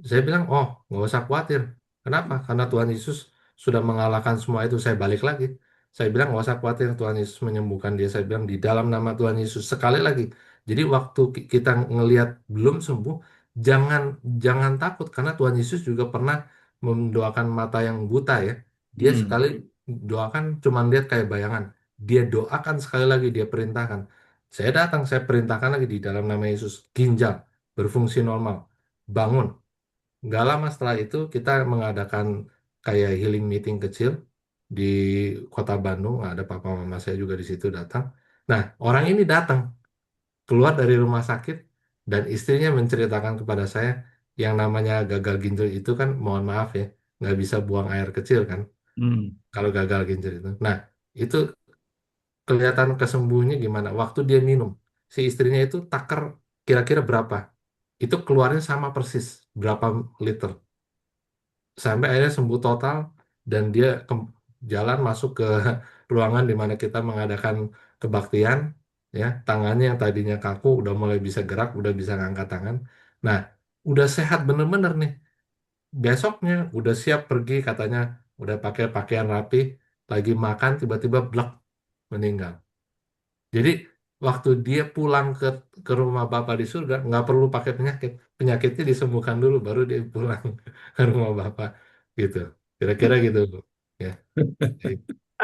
C: Saya bilang, oh nggak usah khawatir. Kenapa? Karena Tuhan Yesus sudah mengalahkan semua itu. Saya balik lagi. Saya bilang, nggak usah khawatir, Tuhan Yesus menyembuhkan dia. Saya bilang, di dalam nama Tuhan Yesus. Sekali lagi. Jadi waktu kita ngelihat belum sembuh, jangan jangan takut. Karena Tuhan Yesus juga pernah mendoakan mata yang buta ya. Dia sekali doakan cuma lihat kayak bayangan. Dia doakan sekali lagi, dia perintahkan. Saya datang, saya perintahkan lagi di dalam nama Yesus. Ginjal, berfungsi normal. Bangun. Nggak lama setelah itu kita mengadakan kayak healing meeting kecil di kota Bandung. Ada papa mama saya juga di situ datang. Nah, orang ini datang keluar dari rumah sakit dan istrinya menceritakan kepada saya yang namanya gagal ginjal itu kan mohon maaf ya nggak bisa buang air kecil kan kalau gagal ginjal itu. Nah, itu kelihatan kesembuhannya gimana? Waktu dia minum, si istrinya itu taker kira-kira berapa? Itu keluarnya sama persis berapa liter. Sampai akhirnya sembuh total dan dia jalan masuk ke ruangan di mana kita mengadakan kebaktian ya tangannya yang tadinya kaku udah mulai bisa gerak udah bisa ngangkat tangan nah udah sehat bener-bener nih besoknya udah siap pergi katanya udah pakai pakaian rapi lagi makan tiba-tiba blek meninggal jadi waktu dia pulang ke rumah Bapak di surga nggak perlu pakai penyakitnya disembuhkan dulu baru dia pulang ke rumah Bapak gitu kira-kira gitu Bu. Ya.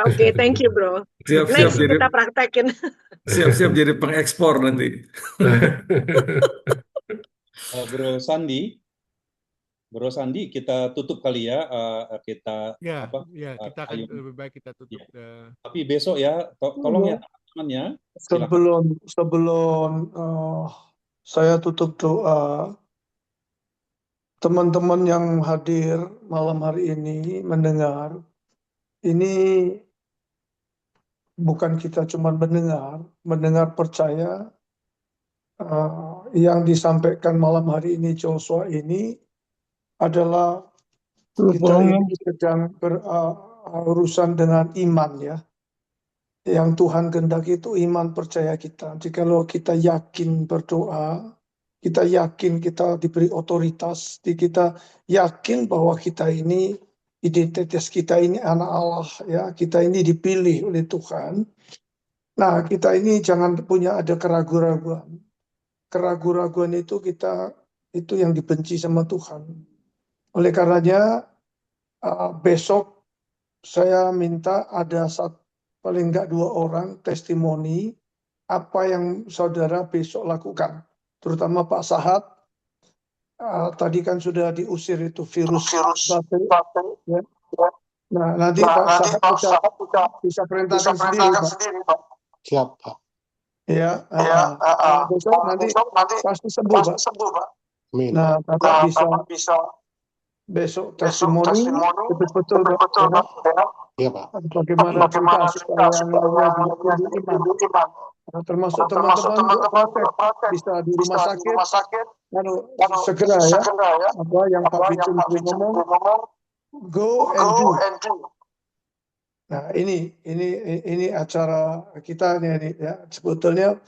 G: Oke, thank you, bro.
A: Siap-siap
G: Next
A: jadi
G: kita praktekin.
A: siap-siap jadi pengekspor nanti.
D: Bro Sandi, kita tutup kali ya. Kita
B: Ya,
D: apa?
B: kita akan
D: Ayo.
B: lebih baik kita tutup.
D: Tapi besok ya, tolong ya teman-teman ya.
E: Sebelum saya tutup doa, teman-teman yang hadir malam hari ini mendengar, ini bukan kita cuma mendengar percaya yang disampaikan malam hari ini Joshua ini adalah kita ini sedang berurusan dengan iman ya. Yang Tuhan kehendaki itu iman percaya kita. Jikalau kita yakin berdoa, kita yakin kita diberi otoritas, kita yakin bahwa kita ini identitas kita ini anak Allah ya, kita ini dipilih oleh Tuhan. Nah, kita ini jangan punya ada keraguan-keraguan. Keraguan-keraguan itu itu yang dibenci sama Tuhan. Oleh karenanya besok saya minta ada paling enggak 2 orang testimoni apa yang saudara besok lakukan. Terutama Pak Sahat, tadi kan sudah diusir itu virus bakteri. Ya. Nah, nanti Pak Sahat bisa perintahkan sendiri, Pak.
F: Siap, Pak.
E: Ya, besok nanti pasti sembuh, Pak.
F: Amin.
E: Nah, Bapak bisa besok testimoni betul-betul Pak.
F: Iya, Pak.
E: Bagaimana kita supaya yang lainnya juga tumbuh iman. Nah, termasuk teman-teman praktek bisa di rumah sakit, segera ya, apa yang Pak Bicin ngomong, go and do. Nah ini acara kita ini ya sebetulnya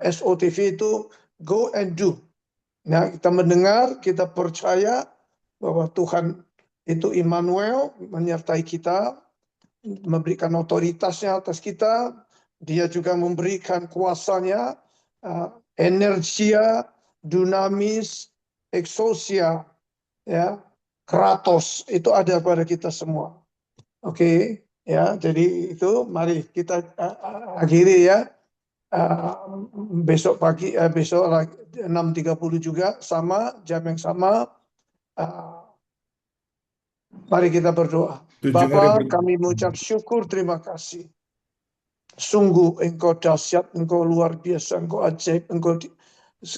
E: SOTV itu go and do. Nah kita mendengar, kita percaya bahwa Tuhan itu Immanuel menyertai kita, memberikan otoritasnya atas kita, dia juga memberikan kuasanya, energia, dunamis, exousia, ya, kratos itu ada pada kita semua. Oke. Ya, jadi itu mari kita akhiri ya. Besok pagi, besok 6.30 juga sama jam yang sama. Mari kita berdoa. Bapa, kami mengucap syukur, terima kasih. Sungguh Engkau dahsyat, Engkau luar biasa, Engkau ajaib,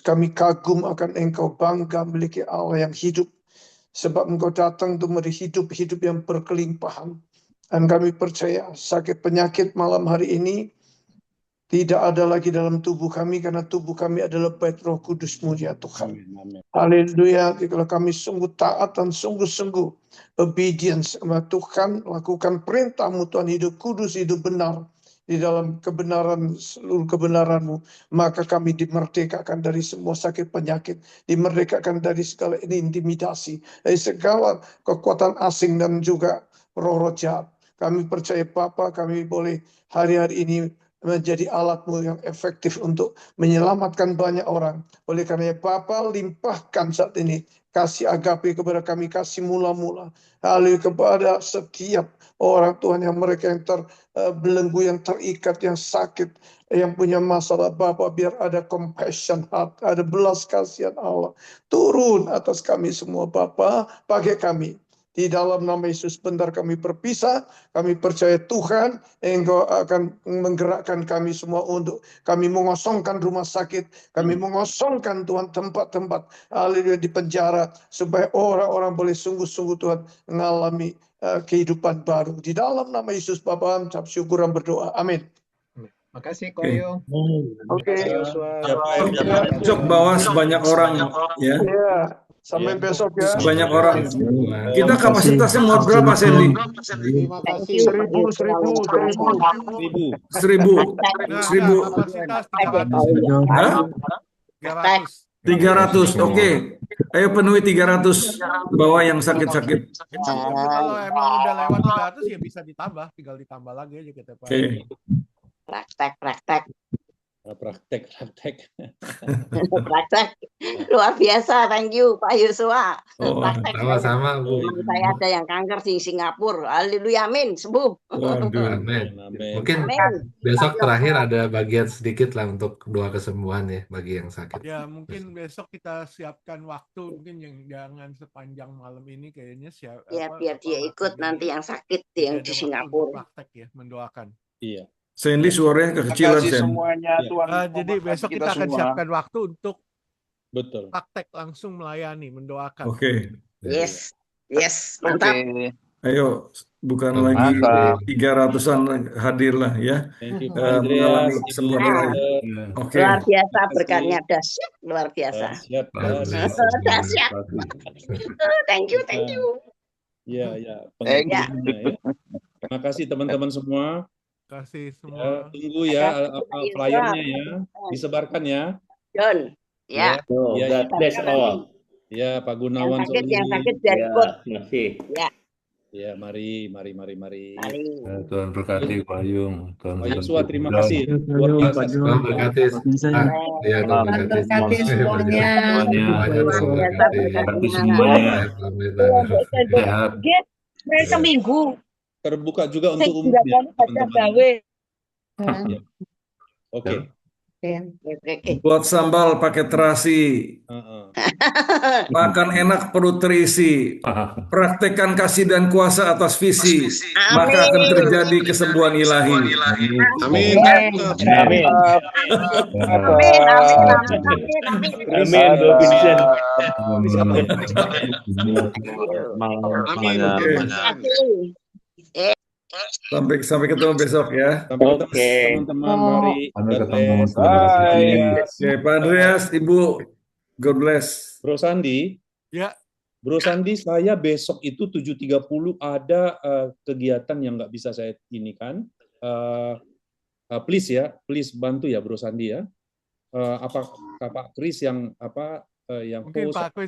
E: kami kagum akan Engkau, bangga memiliki Allah yang hidup. Sebab Engkau datang untuk memberi hidup yang berkelimpahan. Dan kami percaya sakit penyakit malam hari ini tidak ada lagi dalam tubuh kami, karena tubuh kami adalah bait Roh Kudus-Mu ya Tuhan.
D: Amin.
E: Haleluya. Kalau kami sungguh taat dan sungguh-sungguh obedience sama Tuhan, lakukan perintah-Mu Tuhan, hidup kudus, hidup benar di dalam kebenaran, seluruh kebenaran-Mu, maka kami dimerdekakan dari semua sakit penyakit, dimerdekakan dari segala intimidasi, dari segala kekuatan asing dan juga roh-roh jahat. Kami percaya Bapa, kami boleh hari-hari ini menjadi alat-Mu yang efektif untuk menyelamatkan banyak orang. Oleh karena Bapa, limpahkan saat ini kasih agape kepada kami, kasih mula-mula. Haleluya kepada setiap orang Tuhan yang mereka yang terbelenggu, yang terikat, yang sakit, yang punya masalah Bapa, biar ada compassion heart, ada belas kasihan Allah turun atas kami semua Bapa, pakai kami. Di dalam nama Yesus bentar kami berpisah, kami percaya Tuhan Engkau akan menggerakkan kami semua untuk kami mengosongkan rumah sakit, kami mengosongkan Tuhan tempat-tempat haleluya di penjara, supaya orang-orang boleh sungguh-sungguh Tuhan mengalami kehidupan baru. Di dalam nama Yesus Bapa, ucap syukur dan berdoa. Amin.
H: Makasih Ko
A: Oke.
H: Yung.
E: Oke.
H: Joshua.
A: Besok bawa sebanyak orang ya.
E: Ya, sampai besok ya.
A: Sebanyak orang.
C: Semua.
A: Kita kapasitasnya mau berapa, Sandy?
F: Terima kasih.
E: 1000.
B: Nah,
A: 1000.
B: kapasitas
A: Hah?
B: 300.
A: 300. Oke. Ayo penuhi 300. Bawa yang sakit-sakit.
B: Kalau emang udah lewat 300 ya bisa ditambah, tinggal ditambah lagi aja kita Pak.
A: Oke.
I: Praktek.
D: Praktek.
I: Praktek. Luar biasa, thank you Pak Yosua.
A: Oh,
I: Praktek.
C: Sama-sama, Bu.
I: Teman saya ada yang kanker di Singapura. Haleluya, amin, sembuh.
A: waduh.
C: Amin.
D: Amin.
C: Mungkin
I: Amin.
C: besok terakhir ada bagian sedikit lah untuk doa kesembuhan ya bagi yang sakit.
B: Ya mungkin besok kita siapkan waktu, mungkin yang jangan sepanjang malam ini kayaknya
I: Ya, biar dia ikut nanti yang sakit yang di Singapura.
B: Praktek ya, mendoakan.
D: Iya.
A: Sandy suaranya kekecilan,
J: Terima kasih
A: Sandy.
J: semuanya,
D: Ya.
J: Tuhan.
B: Jadi besok kita akan
J: semua.
B: siapkan waktu untuk
D: Betul.
B: praktek langsung melayani, mendoakan.
A: Oke.
I: Yes,
J: Oke.
I: mantap.
A: Ayo, bukan
C: Oke.
A: lagi
J: Mantap.
A: 300-an hadir lah ya.
D: Thank you,
A: mengalami
D: Andreas.
A: semua
D: Ibu
A: ilahi.
D: Esther.
A: Oke.
I: Luar biasa
D: Terima kasih.
I: berkatnya dahsyat, luar biasa.
D: Siap.
I: Dahsyat. Thank you.
D: Ya.
I: Ya.
D: Pengertiannya, ya. Terima kasih teman-teman semua.
B: Kasih
D: Ya,
B: semua.
D: tunggu ya flyernya ya, disebarkan ya.
I: John. Ya.
D: Ya,
K: Bless all.
D: ya Pak Gunawan
I: Yang sakit
D: Soli.
I: dari ikut.
K: Masih.
D: Ya, mari.
I: Mari.
L: Tuhan berkati Pak Yung.
D: Pak Yosua, terima kasih. Luar biasa.
C: Tuhan berkati. Ya, Tuhan berkati.
I: Berkati semuanya.
C: Tuhan berkati.
L: Berkati semuanya. Sehat.
I: Hari Seminggu.
D: Terbuka juga untuk
I: Saya
D: umum ya,
I: juga baca
D: teman-teman.
I: gawe.
D: Oke.
A: Buat sambal pakai terasi. Makan enak perut terisi. Praktekkan kasih dan kuasa atas visi. Maka akan terjadi kesembuhan ilahi.
F: Amin.
K: Amin.
A: Sampai ketemu besok ya.
D: Sampai ketemu teman-teman. Mari.
L: Sampai
D: God
L: ketemu.
D: bless.
A: Oke, Pak Andreas, Ibu, God bless.
D: Bro Sandi.
B: Ya.
D: Bro Sandi, saya besok itu 7.30 ada kegiatan yang nggak bisa saya inikan. Please ya, please bantu ya Bro Sandi ya. Apa Pak Kris yang
B: Mungkin
D: host.
B: Pak Kris